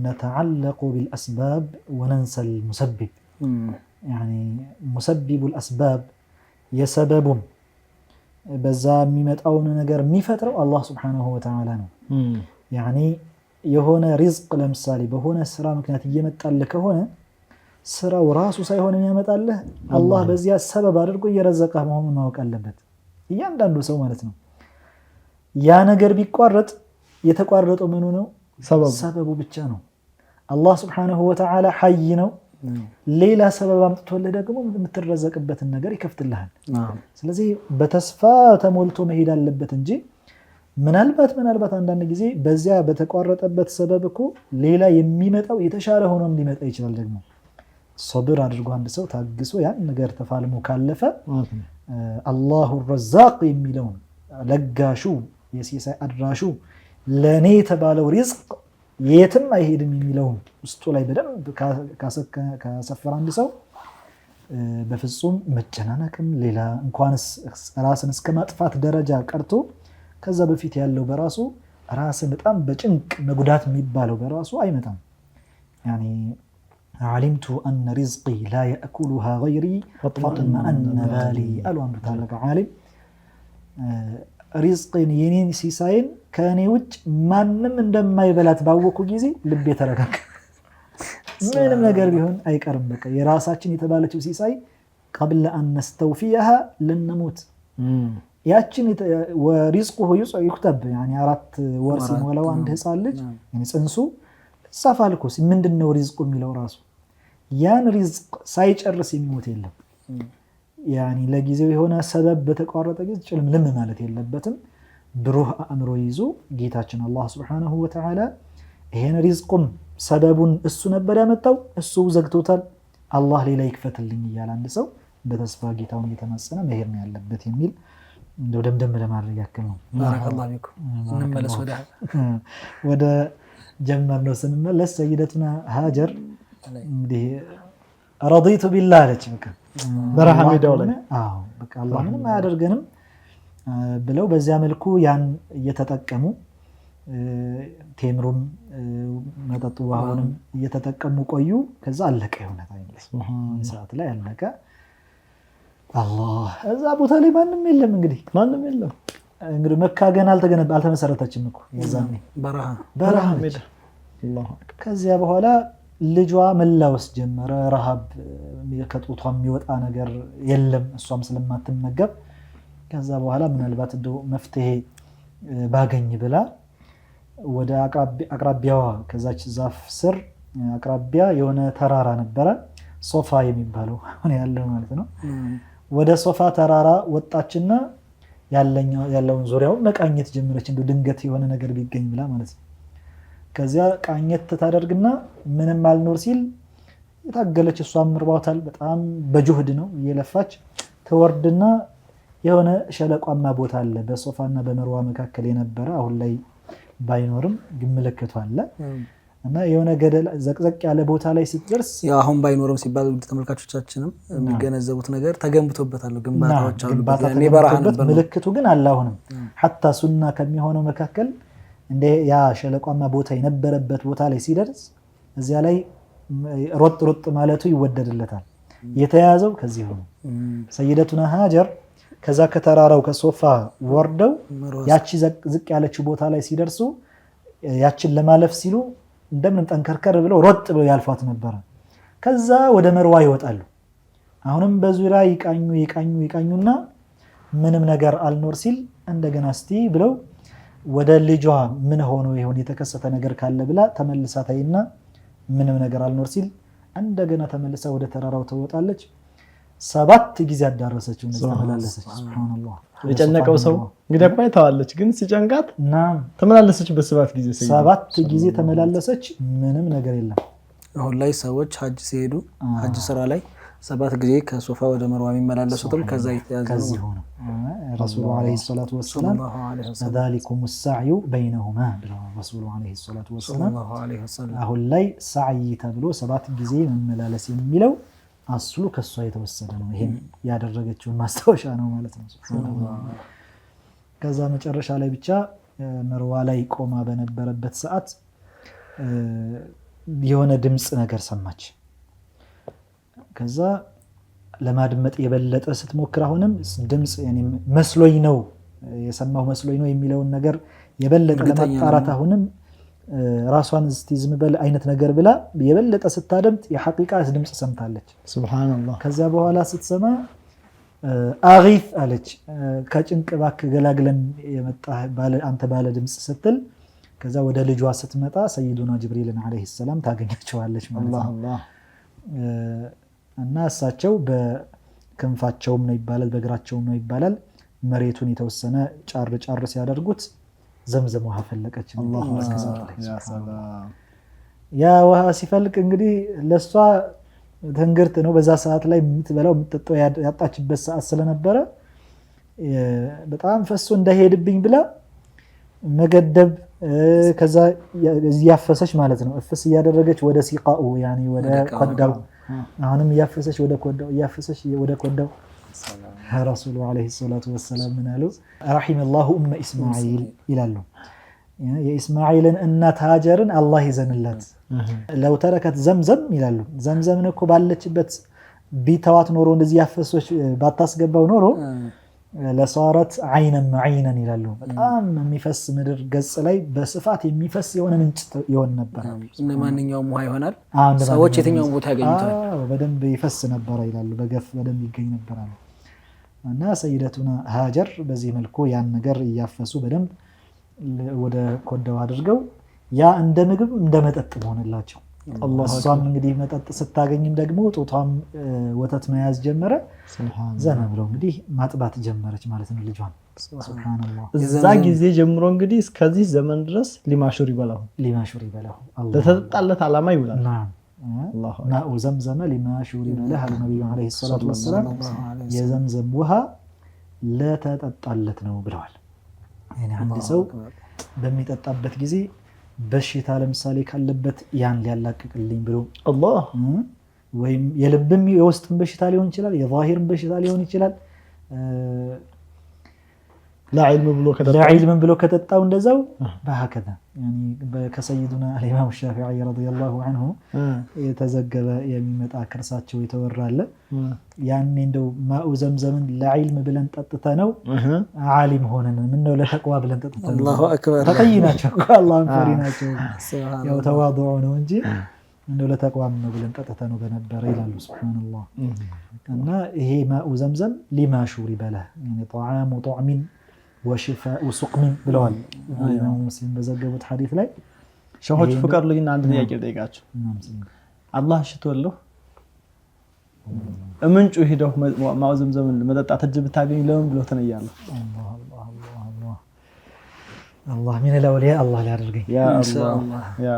نتعلق بالأسباب وننسى المسبب. يعني مسبب الأسباب يسبب በዛ የሚመጣው ነገር የሚፈጥረው አላህ Subhanahu Wa Ta'ala ነው። ያኒ የሆነ ሪዝቅ ለምሳሌ በሆነ ስራ ምክንያት እየመጣልህ ከሆነ ስራው ራሱ ሳይሆን የሚያመጣልህ አላህ በዚያ ሰበብ አድርጎ እየረዘቀህ መሆኑን ማወቅ አለበት እያንዳንዱ ሰው ማለት ነው። ያ ነገር ቢቋረጥ የተቋረጠው ምኑ ነው? ሰበቡ ብቻ ነው። አላህ Subhanahu Wa Ta'ala ሐይ ነው። ሌላ ሰበብ አምጥቶልህ ደግሞ የምትረዘቅበትን ነገር ይከፍትልሃል። ስለዚህ በተስፋ ተሞልቶ መሄድ አለበት እንጂ ምናልባት አንዳንድ ጊዜ በዚያ በተቋረጠበት ሰበብ እኮ ሌላ የሚመጣው የተሻለ ሆኖም ሊመጣ ይችላል። ደግሞ ሶብር አድርጎ አንድ ሰው ታግሶ ያን ነገር ተፋልሞ ካለፈ አላሁ ረዛቅ የሚለውን ለጋሹ የሲሳይ አድራሹ ለኔ የተባለው ሪዝቅ የትም አይሄድም የሚለውን ውስጡ ላይ በደንብ ካሰፈረ አንድ ሰው በፍጹም መጨናነቅም ሌላ እንኳንስ ራስን እስከ ማጥፋት ደረጃ ቀርቶ ከዛ በፊት ያለው በራሱ ራስን በጣም በጭንቅ መጉዳት የሚባለው በራሱ አይመጣም። ያኒ علمت أن رزقي لا يأكلها غيري فاطمأن بالي قالوا አንዱ ታላቅ ዓሊም ሪዝቅን የኔን ሲሳይን ከኔ ውጭ ማንም እንደማይበላት ባወቁ ጊዜ ልቤ ተረጋጋ። ምንም ነገር ቢሆን አይቀርም በቃ የራሳችን የተባለችው ሲሳይ قبل أن نستوفيها لنموت ያችን ወሪዝቁሁ ይክተብ يعني 4 ወር ሲሞላው አንድ ህፃን ልጅ يعني ጽንሱ ሳፋልኩስ ምንድነው ሪዝቁ የሚለው ራሱ ያን ሪዝቅ ሳይጨርስ የሚሞት የለም። يعني ለጊዜው የሆነ ሰበብ በተቋረጠ ጊዜ ጭልምልም ማለት የለበትም። ብሩህ አእምሮ ይዞ ጌታችን አላህ Subhanahu Wa Ta'ala ይሄን ሪዝቁም ሰበቡን እሱ ነበር ያመጣው እሱ ዘግቶታል አላህ ሌላ ይክፈትልኝ ይላል አንድ ሰው በተስፋ ጌታውን እየተማጸነ መሄድ ነው ያለበት የሚል እንደው ደምደም ለማድረግ ያክል ነው። ባረከላሁ ፊኩም። እንመለስ ወደ ጀመርነው ስንመለስ ሰይደቱና ሃጀር እንግዲህ ረዲቱ ቢላህ አለች በቃ በረሃ ሜዳው ላይ በቃ አላህ ምንም አያደርገንም ብለው በዚያ መልኩ ያን እየተጠቀሙ ቴምሩም መጠጡ ውሃውንም እየተጠቀሙ ቆዩ። ከዛ አለቀ የሆነ ሰዓት ላይ አለቀ። አላህ እዛ ቦታ ላይ ማንም የለም እንግዲህ መካ ገና አልተመሰረተችም እኮ የዛኔ በረሃ ሜዳ። ከዚያ በኋላ ልጇ መላወስ ጀመረ። ረሃብ ከጡቷ የሚወጣ ነገር የለም እሷም ስለማትመገብ። ከዛ በኋላ ምናልባት እንደው መፍትሄ ባገኝ ብላ ወደ አቅራቢያዋ ከዛች ዛፍ ስር አቅራቢያ የሆነ ተራራ ነበረ ሶፋ የሚባለው አሁን ያለው ማለት ነው። ወደ ሶፋ ተራራ ወጣችና ያለውን ዙሪያውን መቃኘት ጀመረች እንደው ድንገት የሆነ ነገር ቢገኝ ብላ ማለት ነው። ከዚያ ቃኘት ታደርግና ምንም አልኖር ሲል የታገለች እሷም ምርባታል በጣም በጁህድ ነው እየለፋች ተወርድና የሆነ ሸለቋማ ቦታ አለ በሶፋና በመርዋ መካከል የነበረ አሁን ላይ ባይኖርም ግን ምልክቱ አለ እና የሆነ ገደል ዘቅዘቅ ያለ ቦታ ላይ ስትደርስ ያው አሁን ባይኖርም ሲባል ተመልካቾቻችንም የሚገነዘቡት ነገር ተገንብቶበታል ግንባታዎች አሉ በበረሃ ነበር ምልክቱ ግን አለ አሁንም hatta ሱና ከሚሆነው መካከል እንደ ያ ሸለቋማ ቦታ የነበረበት ቦታ ላይ ሲደርስ እዚያ ላይ ሮጥ ማለቱ ይወደድለታል። የተያዘው ከዚህ ሆኖ ሰይደቱና ሃጀር ከዛ ከተራራው ከሶፋ ወርደው ያቺ ዝቅ ያለችው ቦታ ላይ ሲደርሱ ያችን ለማለፍ ሲሉ እንደምን ጠንከርከር ብለው ሮጥ ብለው ያልፏት ነበር። ከዛ ወደ መርዋ ይወጣሉ። አሁንም በዙሪያ ይቃኙና ምንም ነገር አልኖር ሲል እንደገና እስቲ ብለው ወደ ልጇ ምን ሆኖ ይሆን የተከሰተ ነገር ካለ ብላ ተመልሳ ታይና ምንም ነገር አልኖር ሲል እንደገና ተመልሳ ወደ ተራራው ትወጣለች። 7 ጊዜ አዳረሰችው ተመላለሰች። ሱብሃንአላህ የጨነቀው ሰው እንግዲህ አቋይ ታዋለች ግን ሲጨንቃት ተመላለሰች። በ7 ጊዜ 7 ጊዜ ተመላለሰች። ምንም ነገር የለም። አሁን ላይ ሰዎች ሀጅ ሲሄዱ ሀጅ ስራ ላይ 7 ጊዜ ከሶፋ ወደ መርዋ የሚመላለሱትም ከዛ ከዚህ ሆነ ረሱሉ አለይሂ ሰላቱ ወሰለም ذلكم السعي بينهما ረሱሉ አለይሂ ሰላቱ ወሰለም አሁን ላይ ሰዓይ ተብሎ 7 ጊዜ መመላለስ የሚለው አስሉ ከሷ የተወሰደ ነው። ይሄን ያደረገችው ማስታወሻ ነው ማለት ነው። ከዛ መጨረሻ ላይ ብቻ መርዋ ላይ ቆማ በነበረበት ሰዓት የሆነ ድምጽ ነገር ሰማች። ከዛ ለማድመጥ የበለጠ ስትሞክር አሁንም ድምጽ يعني መስሎኝ ነው የሰማው መስሎኝ ነው የሚለውን ነገር የበለጠ ለማጣራት አሁንም ራሷን እስቲ ዝም በል አይነት ነገር ብላ የበለጠ ስታደምጥ የሐቂቃ ድምጽ ሰምታለች። ሱብሃንአላህ። ከዛ በኋላ ስትሰማ አጊፍ አለች። ከጭንቅ ባክ ገላግለን የመጣ አንተ ባለ ድምጽ ስትል ከዛ ወደ ልጇ ስትመጣ ሰይዱና ጅብሪልን አለይሂ ሰላም ታገኛቸዋለች ማለት ነው። አላህ እና እሳቸው በክንፋቸውም ነው ይባላል በእግራቸውም ነው ይባላል መሬቱን የተወሰነ ጫር ሲያደርጉት ዘምዘም ውሃ ፈለቀች። አላሁ አክበር ያ ሰላም። ያ ውሃ ሲፈልቅ እንግዲህ ለሷ ትንግርት ነው። በዛ ሰዓት ላይ የምትበላው የምትጠጣው ያጣችበት ሰዓት ስለነበረ በጣም ፈሶ እንዳይሄድብኝ ብላ መገደብ ከዛ እያፈሰች ማለት ነው እፍስ እያደረገች ወደ ሲቃኡ ያኒ ወደ ቆዳው አሁንም እያፈሰች ወደ ቆዳው እያፈሰች ወደ ቆዳው ረሱሉ አለይሂ ሰላቱ ወሰላም ምን አሉ ረሂመላሁ ኡመ ኢስማዒል ይላሉ የኢስማዒልን እናት ሃጀርን አላህ ይዘንላት ለው ተረከት ዘምዘም ይላሉ ዘምዘምን እኮ ባለችበት ቢተዋት ኖሮ እንደዚህ ያፈሰች ባታስገባው ኖሮ ለሳረት አይነን መዒነን ይላሉ በጣም የሚፈስ ምድር ገጽ ላይ በስፋት የሚፈስ የሆነ ምንጭ ይሆን ነበር እንደ ማንኛውም ውሃ ይሆናል ሰዎች የትኛውም ቦታ ያገኙታል በደንብ ይፈስ ነበር ይላሉ በገፍ በደንብ ይገኝ ነበር አሉ እና ሰይደቱና ሃጀር በዚህ መልኩ ያን ነገር እያፈሱ በደንብ ወደ ኮዳው አድርገው ያ እንደ ምግብ እንደ መጠጥ ሆነላቸው እሷም እንግዲህ መጠጥ ስታገኝም ደግሞ ጦቷም ወተት መያዝ ጀመረ ዘና ብለው እንግዲህ ማጥባት ጀመረች ማለት ነው ልጇን ሱብሃንአላህ እዛ ጊዜ ጀምሮ እንግዲህ እስከዚህ ዘመን ድረስ ሊማሹር ይበላው ለተጠጣለት ዓላማ ይውላል ማኡ ዘምዘም ሊማሹር ይበላህ ነብዩ አለይሂ ሰላቱ ወሰለም የዘምዘም ውሃ ለተጠጣለት ነው ብለዋል يعني አንድ ሰው በሚጠጣበት ጊዜ በሽታ ለምሳሌ ካለበት ያን ሊያላቅቅልኝ ብሎ አላህ ወይም የልብም የውስጥም በሽታ ሊሆን ይችላል የዛሂርም በሽታ ሊሆን ይችላል ለዕልም ብሎ ከጠጣው እንደዛው በهكذا يعني ከሰይዱና الامام الشافعي رضي الله عنه የተዘገበ የሚመጣ ከርሳቸው የተወራለ ያኔ እንደው ማኡ ዘምዘምን ለዕልም ብለን ጠጥተ ነው ዓሊም ሆነን ምን ነው ለተቅዋ ብለን ጠጥተ ነው አላሁ አክበር ተቀይናቸው አላህን ፈሪናቸው ያው ተዋዱዑ ነው እንጂ እንደው ለተቅዋ ነው ብለን ጠጥተ ነው በነበረ ይላሉ ሱብሃንአላህ እና ይሄ ማኡ ዘምዘም ሊማሹር ይበላ يعني طعام طعم وشفاء وسقم ብለዋል ሙስሊም በዘገቡት ሐዲስ ላይ ሸሆች ፍቀርልኝና አንድ ጥያቄ ልጠይቃችሁ አላህ ሽቶልህ ምንጩ ሄደው ማኡ ዘምዘምን መጠጣት እጅ ብታገኝ ለምን ብለው ተነያለሁ አላህ ምን ለውሊያ አላህ ሊያደርገኝ ያ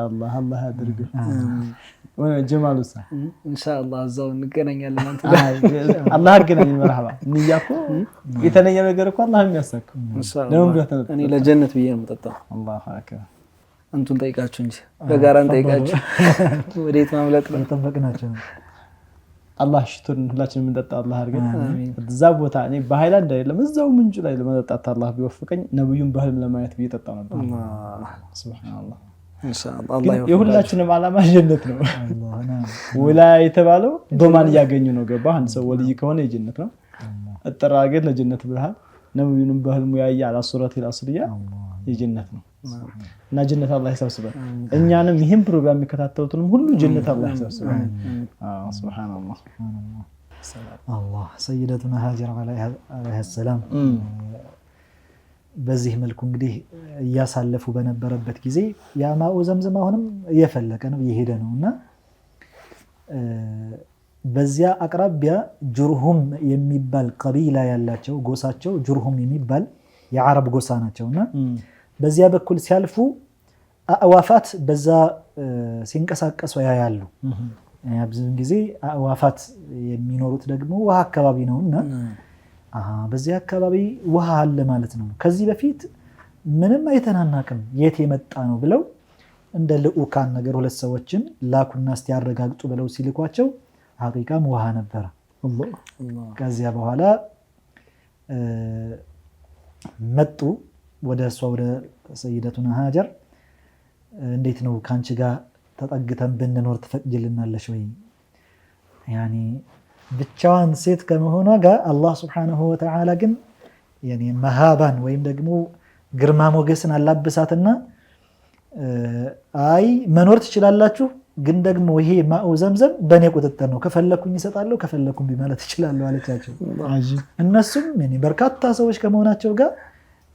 አላህ አላህ ያድርገኝ ጀማሉሳ ኢንሻአላህ እዛው እንገናኛለን አንተ አላህ ያገናኝ መርሐባ ንያኮ የተነየ ነገር እኮ አላህ የሚያሳካ ለምን ብለህ እኔ ለጀነት ብዬ ነው የምጠጣው አላሁ አክበር አንቱን ጠይቃችሁ እንጂ በጋራ እንጠይቃችሁ ወዴት ማምለጥ ነው ተጠበቅናችሁ አላህ ሽቶን ሁላችንም እንጠጣ አላህ አድርገን እዛ ቦታ እኔ በሃይላንድ አይደለም እዛው ምንጩ ላይ ለመጠጣት አላህ ቢወፍቀኝ ነብዩን በህልም ለማየት ቢጠጣ ነበር ሱብሃንአላህ ኢንሻአላህ አላህ የሁላችንም ዓላማ ጀነት ነው ወላ የተባለው በማን ያገኙ ነው ገባ አንድ ሰው ወልይ ከሆነ የጀነት ነው አጠራገት ለጀነት ብርሃን ነብዩንም በህልሙ ያያ አላሱራት ኢላስሪያ የጀነት ነው እና ጀነት አላህ ይሰብስበን እኛንም ይሄን ፕሮግራም የሚከታተሉትንም ሁሉ ጀነት አላህ ይሰብስበን ሱብሃንአላህ አላህ ሰይደቱና ሃጀር አለይሃ ሰላም በዚህ መልኩ እንግዲህ ያሳለፉ በነበረበት ጊዜ ያ ማኡ ዘምዘም አሁንም እየፈለቀ ነው እየሄደ ነውና በዚያ አቅራቢያ ጁርሁም የሚባል ቀቢላ ያላቸው ጎሳቸው ጁርሁም የሚባል የአረብ ጎሳ ናቸውና በዚያ በኩል ሲያልፉ አዕዋፋት በዛ ሲንቀሳቀሱ ያያሉ ብዙ ጊዜ አዕዋፋት የሚኖሩት ደግሞ ውሃ አካባቢ ነውና በዚህ አካባቢ ውሃ አለ ማለት ነው ከዚህ በፊት ምንም አይተናናቅም የት የመጣ ነው ብለው እንደ ልኡካን ነገር ሁለት ሰዎችን ላኩና እስቲ ያረጋግጡ ብለው ሲልኳቸው ሐቂቃም ውሃ ነበር አላህ ከዚያ በኋላ መጡ ወደ እሷ ወደ ሰይደቱና ሃጀር እንዴት ነው ካንቺ ጋር ተጠግተን ብንኖር ትፈቅጂልናለሽ ወይ ያኒ ብቻዋን ሴት ከመሆኗ ጋር አላህ Subhanahu Wa Ta'ala ግን ያኒ መሃባን ወይም ደግሞ ግርማ ሞገስን አላብሳትና አይ መኖር ትችላላችሁ ግን ደግሞ ይሄ ማኡ ዘምዘም በኔ ቁጥጥር ነው ከፈለኩኝ ይሰጣለሁ ከፈለኩኝ ቢማለት ይችላል አለቻቸው እነሱም ያኒ በርካታ ሰዎች ከመሆናቸው ጋር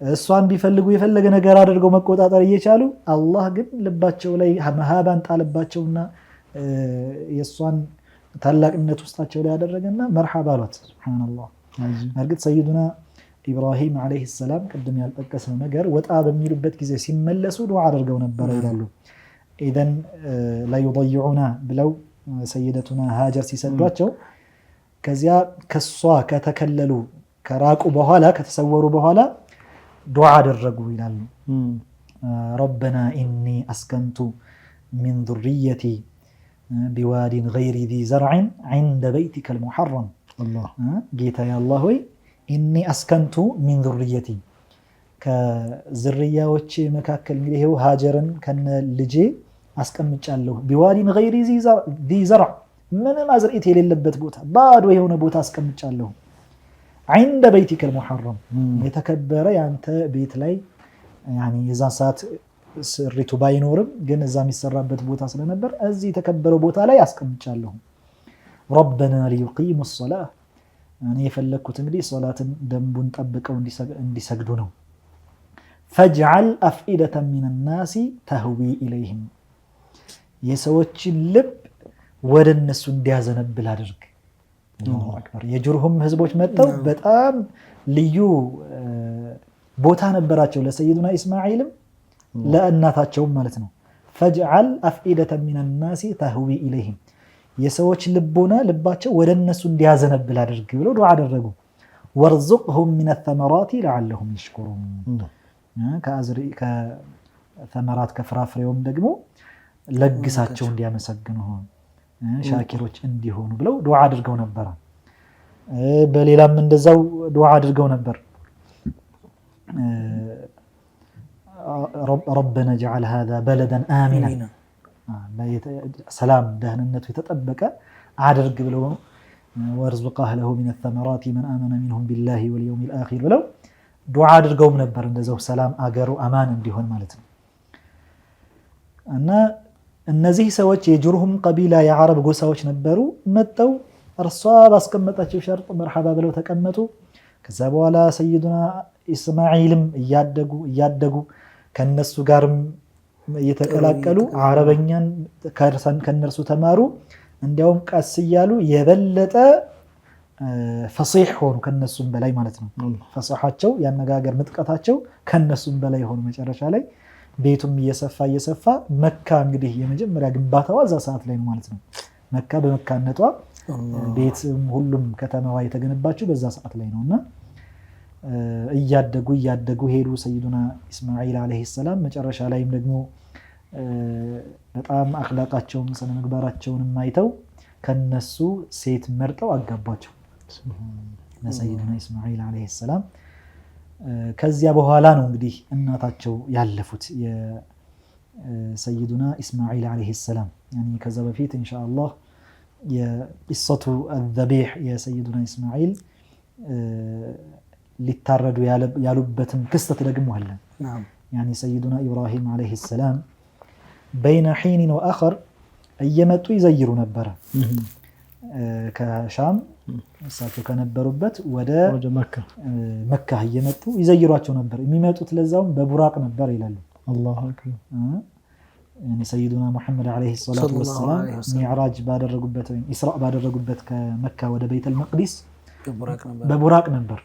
እሷን ቢፈልጉ የፈለገ ነገር አድርገው መቆጣጠር እየቻሉ አላህ ግን ልባቸው ላይ መሃባን ጣለባቸውና የሷን ታላቅነት ውስጣቸው ላይ ያደረገና መርሐባ አሏት ሱብሃንአላህ እርግጥ ሰይዱና ኢብራሂም አለይሂ ሰላም ቀደም ያልጠቀስነው ነገር ወጣ በሚሉበት ጊዜ ሲመለሱ ዱዓ አድርገው ነበር ይላሉ ኢደን لا يضيعنا ብለው ሰይደቱና ሃጀር ሲሰዷቸው ከዚያ ከሷ ከተከለሉ ከራቁ በኋላ ከተሰወሩ በኋላ ዱዓ አደረጉ ይላሉ። ረበና ኢኒ አስከንቱ ሚን ዙርየቲ ቢዋዲን ገይሪ ዚ ዘርዕን ዐንደ በይቲከል ሙሐረም። ጌታዬ አላህ ሆይ ኢኒ አስከንቱ ሚን ዙርየቲ ከዝርያዎቼ መካከል እንግዲህ ይኸው ሃጀርን ከነ ልጄ አስቀምጫለሁ። ቢዋዲን ገይሪ ዚ ዘርዕ ምንም አዝርዕት የሌለበት ቦታ ባዶ የሆነ ቦታ አስቀምጫለሁ። ዐንደ በይቲከል ሙሐረም የተከበረ ያንተ ቤት ላይ የዛን ሰዓት ስሪቱ ባይኖርም ግን እዛ የሚሰራበት ቦታ ስለነበር እዚህ የተከበረው ቦታ ላይ አስቀምጫለሁ። ረበና ሊዩቂሙ ሶላህ እኔ የፈለግኩት እንግዲህ ሶላትን ደንቡን ጠብቀው እንዲሰግዱ ነው። ፈጅዐል አፍኢደተን ሚነ ናሲ ተህዊ ኢለይህም የሰዎችን ልብ ወደ እነሱ እንዲያዘነብል አድርግ። የጁርሁም ህዝቦች መጥተው በጣም ልዩ ቦታ ነበራቸው ለሰይዱና ኢስማዒልም ለእናታቸውም ማለት ነው። ፈጅዐል አፍኢደተን ሚነ ናሲ ተህዊ ኢለይህም የሰዎች ልባቸው ወደ እነሱ እንዲያዘነብል አድርግ ብለው ዱዓ አደረጉ። ወርዙቅሁም ሚነ ተመራቲ ለዐለሁም ይሽኩሩን ከተመራት ከፍራፍሬውም ደግሞ ለግሳቸው እንዲያመሰግኑ ሻኪሮች እንዲሆኑ ብለው ዱዓ አድርገው ነበር። በሌላም እንደዛው ዱዓ አድርገው ነበር። ረበና ጀዐል ሃዛ በለደን አሚናን ሰላም ደህንነቱ የተጠበቀ አድርግ ብለው ወርዙቅ አህለሁ ሚነ ተመራቲ መን አመነ ሚንሁም ቢላሂ ወልየውሚል አኺር ብለው ዱዓ አድርገውም ነበር። እንደዛው ሰላም አገሩ አማን እንዲሆን ማለት ነው። እና እነዚህ ሰዎች የጁርሁም ቀቢላ የዓረብ ጎሳዎች ነበሩ። መጠው እርሷ ባስቀመጣቸው ሸርጥ መርሐባ ብለው ተቀመጡ። ከዛ በኋላ ሰይዱና ኢስማዒልም እያደጉ ከነሱ ጋርም እየተቀላቀሉ አረበኛን ከነርሱ ተማሩ። እንዲያውም ቀስ እያሉ የበለጠ ፈሲሕ ሆኑ ከነሱም በላይ ማለት ነው። ፈሳሐቸው ያነጋገር ምጥቀታቸው ከነሱም በላይ ሆኑ። መጨረሻ ላይ ቤቱም እየሰፋ መካ እንግዲህ የመጀመሪያ ግንባታዋ እዛ ሰዓት ላይ ነው ማለት ነው። መካ በመካነቷ ቤትም ሁሉም ከተማዋ የተገነባችው በዛ ሰዓት ላይ ነውና እያደጉ ሄዱ። ሰይዱና ኢስማዒል ዓለይሂ ሰላም መጨረሻ ላይም ደግሞ በጣም አኽላቃቸውን ስነ ምግባራቸውን አይተው ከነሱ ሴት መርጠው አጋቧቸው ለሰይዱና ኢስማዒል ዓለይሂ ሰላም። ከዚያ በኋላ ነው እንግዲህ እናታቸው ያለፉት የሰይዱና ኢስማዒል ዓለይሂ ሰላም። ከዛ በፊት ኢንሻአላህ የቂሰቱ አዘቢሕ የሰይዱና ኢስማዒል ሊታረዱ ያሉበትን ክስተት ደግሞ አለ። ሰይዱና ኢብራሂም ዓለይሂ ሰላም በይነ ሒኒን ወአኸር እየመጡ ይዘይሩ ነበረ። ከሻም እሳቸው ከነበሩበት ወደ መካ እየመጡ ይዘይሯቸው ነበር። የሚመጡት ለዛውም በቡራቅ ነበር ይላሉ። አላሁ አክበር። ሰይዱና ሙሐመድ ዓለይሂ ሰላቱ ወሰላም ሚዕራጅ ባደረጉበት ወይም ኢስራእ ባደረጉበት ከመካ ወደ ቤተል መቅዲስ በቡራቅ ነበር።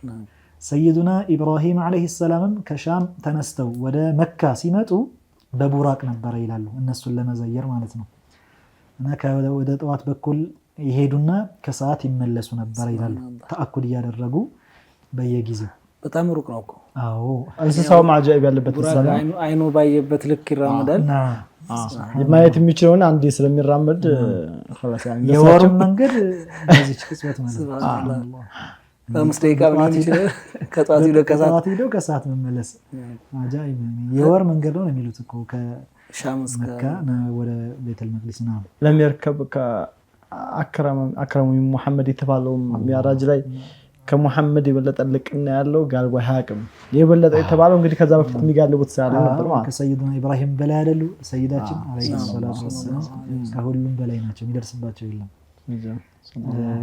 ሰይዱና ኢብራሂም ዓለይሂ ሰላምም ከሻም ተነስተው ወደ መካ ሲመጡ በቡራቅ ነበረ ይላሉ፣ እነሱን ለመዘየር ማለት ነው። እና ወደ ጠዋት በኩል ይሄዱና ከሰዓት ይመለሱ ነበር ይላሉ፣ ተአኩድ እያደረጉ በየጊዜው። በጣም ሩቅ ነው እኮ። አዎ እንስሳው ማጃኢብ ያለበት አይኑ ባየበት ልክ ይራመዳል። ማየት የሚችለውን አንዴ ስለሚራመድ የወሩን መንገድ በዚች ቅጽበት ማለት ነው። በአምስት ደቂቃ ምን ይችላል? ከጠዋት ሄዶ ከሰዓት መመለስ አጃኢብ። የወር መንገድ ነው የሚሉት እኮ ከሻም እስከ መካ ወደ ቤተል መቅዲስ ነው ለሚርከብ አክረሙ ሙሐመድ የተባለው ሚዕራጅ ላይ ከሙሐመድ የበለጠ ልቅና ያለው ጋልባ ሀቅም የበለጠ የተባለው እንግዲህ ከዛ በፊት የሚጋልቡት ስላለ ነበር ማለት ከሰይዱና ኢብራሂም በላይ አይደሉ? ሰይዳችን ዓለይሂ ሰላቱ ወሰላም ከሁሉም በላይ ናቸው፣ የሚደርስባቸው የለም።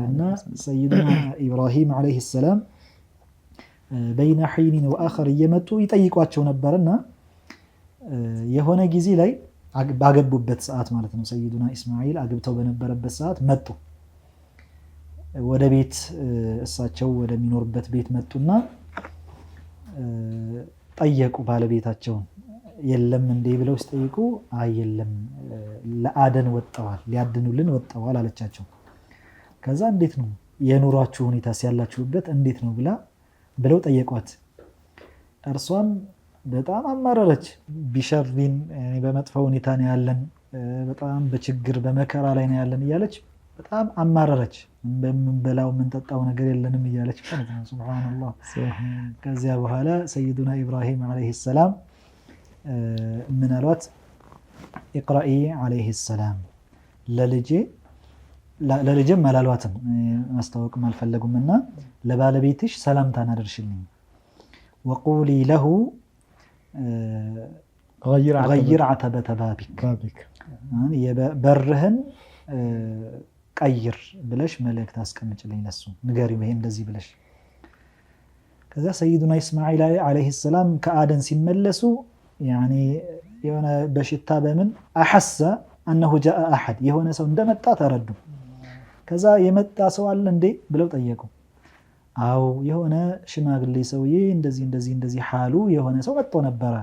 እና ሰይዱና ኢብራሂም ዓለይሂ ሰላም በይነ ሒኒን ወአኸር እየመጡ ይጠይቋቸው ነበርና የሆነ ጊዜ ላይ ባገቡበት ሰዓት ማለት ነው። ሰይዱና ኢስማዒል አግብተው በነበረበት ሰዓት መጡ ወደ ቤት፣ እሳቸው ወደሚኖርበት ቤት መጡና ጠየቁ ባለቤታቸውን። የለም እንዴ ብለው ሲጠይቁ አይ የለም ለአደን ወጣዋል ሊያድኑልን ወጣዋል አለቻቸው። ከዛ እንዴት ነው የኑሯችሁ ሁኔታ ሲያላችሁበት እንዴት ነው ብለው ጠየቋት። እርሷም በጣም አማረረች። ቢሸሪን በመጥፎ ሁኔታ ነው ያለን፣ በጣም በችግር በመከራ ላይ ነው ያለን እያለች በጣም አማረረች። በምንበላው የምንጠጣው ነገር የለንም እያለች ማለት ነው። ሱብሃንአላህ። ከዚያ በኋላ ሰይዱና ኢብራሂም ዓለይሂ ሰላም ምን አሏት? ኢቅራኢ ዓለይሂ ሰላም ለልጅም አላሏትም ማስታወቅም አልፈለጉምና ለባለቤትሽ ሰላምታን አድርሽልኝ። ወቁሊ ለሁ ገይር ዓተበተ ባቢክ በርህን ቀይር ብለሽ መልእክት አስቀምጭልኝ ለሱ ንገሪው ይሄ እንደዚህ ብለሽ። ከዛ ሰይዱና ኢስማዒል ዓለይሂ ሰላም ከአደን ሲመለሱ ያኔ የሆነ በሽታ በምን አሐሰ አነሁ ጃአ አሐድ የሆነ ሰው እንደመጣ ተረዱ። ከዛ የመጣ ሰው አለ እንዴ ብለው ጠየቁ። አው የሆነ ሽማግሌ ሰውዬ እንደዚህ ሓሉ የሆነ ሰው መጥቶ ነበረ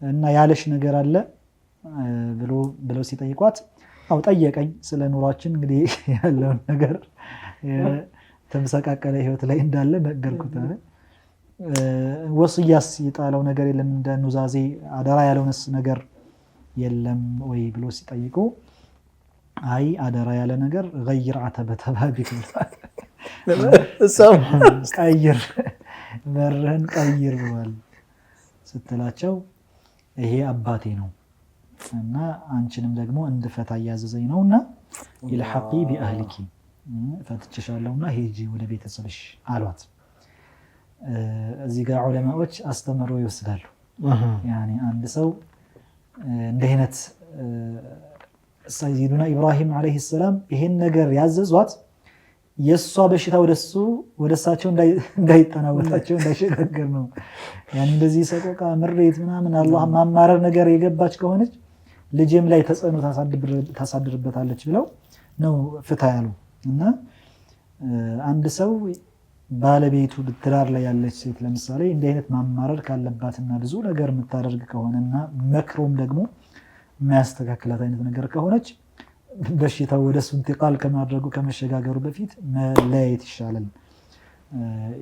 እና ያለሽ ነገር አለ ብለው ሲጠይቋት አው ጠየቀኝ ስለ ኑሯችን እንግዲህ ያለውን ነገር ተመሰቃቀለ ህይወት ላይ እንዳለ ነገርኩት አለ። ወስያስ የጣለው ነገር የለም እንደ ኑዛዜ አደራ ያለውንስ ነገር የለም ወይ ብሎ ሲጠይቁ አይ አደራ ያለ ነገር ገይር ዓተበተ ባቢክ ቀይር በርህን ቀይር ብሏል ስትላቸው ይሄ አባቴ ነው እና አንቺንም ደግሞ እንድፈታ እያዘዘኝ ነውና ኢልሐቂ ቢአህሊኪ ፈትችሻለሁና ሂጂ ወደ ቤተሰብሽ አሏት። እዚህ ጋር ዑለማዎች አስተምሮ ይወስዳሉ። ያኔ አንድ ሰው እንደ አይነት ሰይዱና ኢብራሂም ዓለይሂ ሰላም ይሄን ነገር ያዘዟት የሷ በሽታ ወደሳቸው እንዳይጠናወታቸው እንዳይሸጋገር ነው። ያኔ እንደዚህ ሰቆቃ ምሬት ምናምን አላህ ማማረር ነገር የገባች ከሆነች ልጅም ላይ ተጽዕኖ ታሳድርበታለች ብለው ነው ፍታ ያሉ እና አንድ ሰው ባለቤቱ ትዳር ላይ ያለች ሴት ለምሳሌ እንዲህ አይነት ማማረር ካለባትና ብዙ ነገር የምታደርግ ከሆነና መክሮም ደግሞ የሚያስተካክላት አይነት ነገር ከሆነች በሽታው ወደሱ ኢንቲቃል ከማድረጉ ከመሸጋገሩ በፊት መለያየት ይሻላል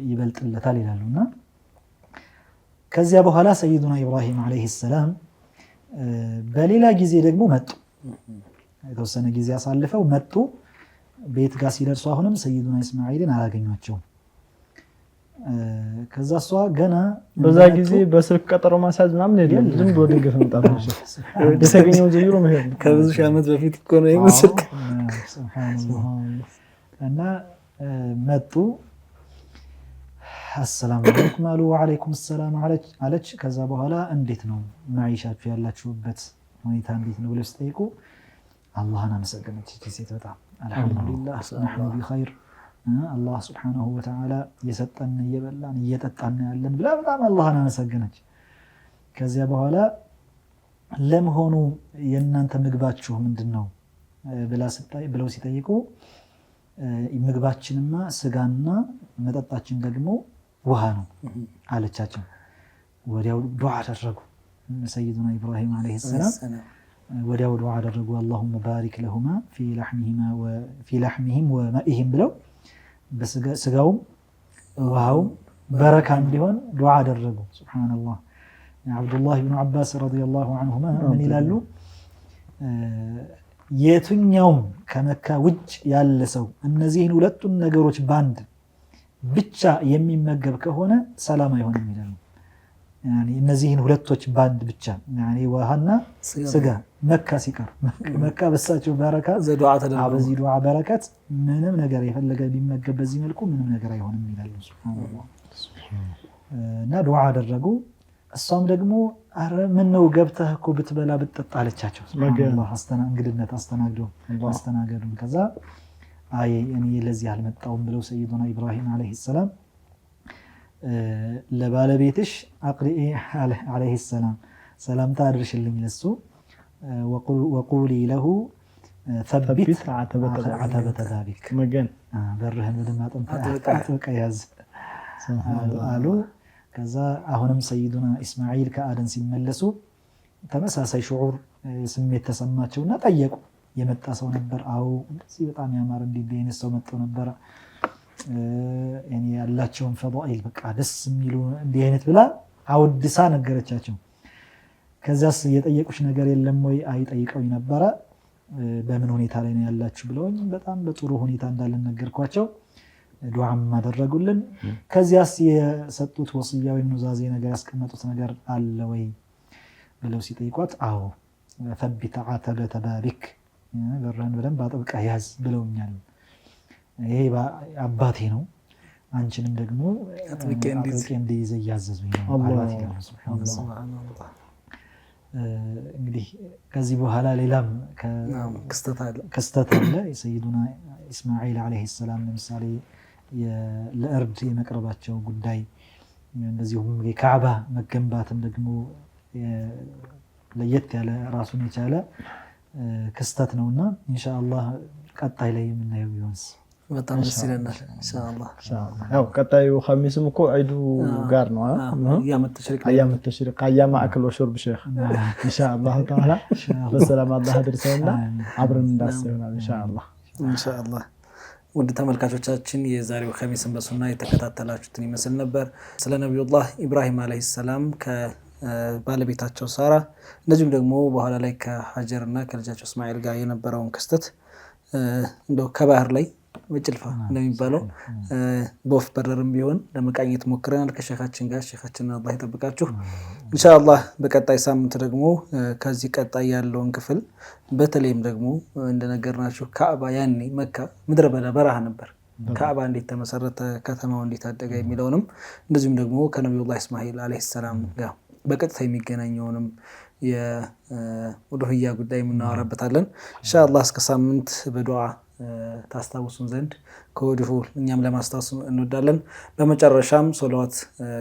ይበልጥለታል ይላሉና ከዚያ በኋላ ሰይዱና ኢብራሂም ዓለይሂ ሰላም በሌላ ጊዜ ደግሞ መጡ። የተወሰነ ጊዜ አሳልፈው መጡ። ቤት ጋር ሲደርሱ አሁንም ሰይዱና ኢስማዒልን አላገኟቸውም። ከዛ እሷ ገና በዛ ጊዜ በስልክ ቀጠሮ ማሳዝ ምናምን የለም። ዝም ብሎ ድንገት መምጣት ነው። ደሰገኘው ዘይሮ መሄድ ከብዙ ሺህ ዓመት በፊት እኮ ነው የምስልክ እና መጡ። አሰላሙ አለይኩም አሉ። ወአለይኩም ሰላም አለች። ከዛ በኋላ እንዴት ነው ማይሻችሁ ያላችሁበት ሁኔታ እንዴት ነው ብለው ሲጠይቁ አላህን አመሰገነች እቺ ሴት በጣም አልሐምዱሊላህ ነህኑ ቢኸይር አላህ ሱብሓነሁ ወተዓላ እየሰጠን እየበላን እየጠጣን ያለን ብላ በጣም አላህን አመሰገነች። ከዚያ በኋላ ለመሆኑ የእናንተ ምግባችሁ ምንድነው ብለው ሲጠይቁ ምግባችንና ስጋና መጠጣችን ደግሞ ውሃ ነው አለቻቸው። ወዲያው ዱዓ አደረጉ ሰይዱና ኢብራሂም ዓለይሂ ሰላም ወዲያው ዱዓ አደረጉ። አላሁመ ባሪክ ለሁማ ፊ ለሕሚሂም ወማኢሂም ብለው በስጋውም ውሃውም በረካ እንዲሆን ዱዓ አደረጉ። ሱብሓነላህ። አብዱላህ ብኑ ዓባስ ረዲየላሁ ዐንሁማ ምን ይላሉ? የትኛውም ከመካ ውጭ ያለ ሰው እነዚህን ሁለቱን ነገሮች ባንድ ብቻ የሚመገብ ከሆነ ሰላም አይሆንም ይላሉ። ያኒ እነዚህን ሁለቶች ባንድ ብቻ ያኒ ውሃና ስጋ መካ ሲቀር መካ በሳቸው በረካ በዚህ ዱዓ በረከት ምንም ነገር የፈለገ ቢመገብ በዚህ መልኩ ምንም ነገር አይሆንም ይላሉ። ሱብሃንአላህ። እና ዱዓ አደረጉ። እሷም ደግሞ አረ ምን ነው ገብተህ እኮ ብትበላ ብትጠጣ አለቻቸው። ሱብሃንአላህ። እንግድነት አስተናገዱ። ከዛ አይ እኔ ለዚህ አልመጣሁም ብለው ሰይዱና ኢብራሂም ዓለይሂ ሰላም ለባለቤትሽ አቅሪኢ ዓለይሂ ሰላም ሰላምታ አድርሽልኝ ለሱ ወቁሊ ለሁ ተቢት ዓተበተ ባቢክ በርህን በደንብ አጥብቀህ ያዝ አሉ። ከዛ አሁንም ሰይዱና ኢስማዒል ከአደን ሲመለሱ ተመሳሳይ ሽዑር ስሜት ተሰማቸውና ጠየቁ። የመጣ ሰው ነበር? አዎ እንደዚህ በጣም ያማረ እንዲህ አይነት ሰው መጥቶ ነበር። ያላቸውን ፈዳኢል በቃ ደስ የሚሉ እንዲህ አይነት ብላ አውድሳ ነገረቻቸው። ከዛስ የጠየቁሽ ነገር የለም ወይ? አይጠይቀውኝ ነበረ። በምን ሁኔታ ላይ ነው ያላችሁ ብለውኝ በጣም በጥሩ ሁኔታ እንዳለን ነገርኳቸው። ዱዓም አደረጉልን። ከዚያስ የሰጡት ወስያ ወይም ኑዛዜ ነገር ያስቀመጡት ነገር አለ ወይ ብለው ሲጠይቋት አዎ ፈቢተ ዓተበተ ባቢክ በረን በደንብ አጥብቀህ ያዝ ብለውኛል። ይሄ አባቴ ነው፣ አንቺንም ደግሞ አጥብቄ እንዲይዝ እያዘዙኝ ነው አሏት ይላሉ። ሱብሃነላህ። እንግዲህ ከዚህ በኋላ ሌላም ክስተት አለ። የሰይዱና ኢስማዒል ዓለይሂ ሰላም ለምሳሌ ለእርድ የመቅረባቸው ጉዳይ፣ እንደዚሁም የካዕባ መገንባትም ደግሞ ለየት ያለ ራሱን የቻለ ክስተት ነውና ኢንሻአላህ ቀጣይ ላይ የምናየው ይሆንስ በጣም ደስ ይለናል። ኢንሻአላህ ያው ቀጣዩ ኸሚስም እኮ ዒዱ ጋር ነው። አያም ተሽሪቅ አያም አክል ወሽርብ ሼኽ ኢንሻአላህ ተዓላ በሰላም አላህ አድርሰውና አብረን እንዳስይሆናል ኢንሻአላህ። ውድ ተመልካቾቻችን የዛሬው ኸሚስን በሱና የተከታተላችሁትን ይመስል ነበር። ስለ ነብዩላህ ኢብራሂም አለይሂ ሰላም ከባለቤታቸው ሳራ እንደዚሁም ደግሞ በኋላ ላይ ከሀጀርና ከልጃቸው እስማኤል ጋር የነበረውን ክስተት እንደው ከባህር ላይ በጭልፋ እንደሚባለው በወፍ በረርም ቢሆን ለመቃኘት ሞክረናል ከሼኻችን ጋር። ሼኻችንን አላህ ይጠብቃችሁ። ኢንሻአላህ በቀጣይ ሳምንት ደግሞ ከዚህ ቀጣይ ያለውን ክፍል በተለይም ደግሞ እንደነገርናችሁ ካዕባ ያኔ መካ ምድረ በዳ በረሃ ነበር። ካዕባ እንዴት ተመሰረተ፣ ከተማው እንዴት አደገ የሚለውንም እንደዚሁም ደግሞ ከነብዩላህ ኢስማኤል አለይሂ ሰላም ጋር በቀጥታ የሚገናኘውንም የኡሉሂያ ጉዳይ የምናወራበታለን ኢንሻአላህ። እስከ ሳምንት በዱዓ ታስታውሱን ዘንድ ከወዲሁ እኛም ለማስታወስ እንወዳለን። በመጨረሻም ሶላዋት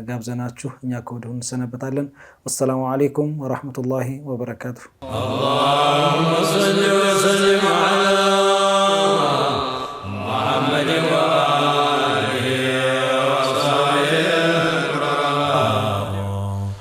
ጋብዘናችሁ እኛ ከወዲሁ እንሰነበታለን። ወሰላሙ አለይኩም ወራህመቱላሂ ወበረካቱሁ። አላሁመ ሰሊ ወሰሊም ዐላ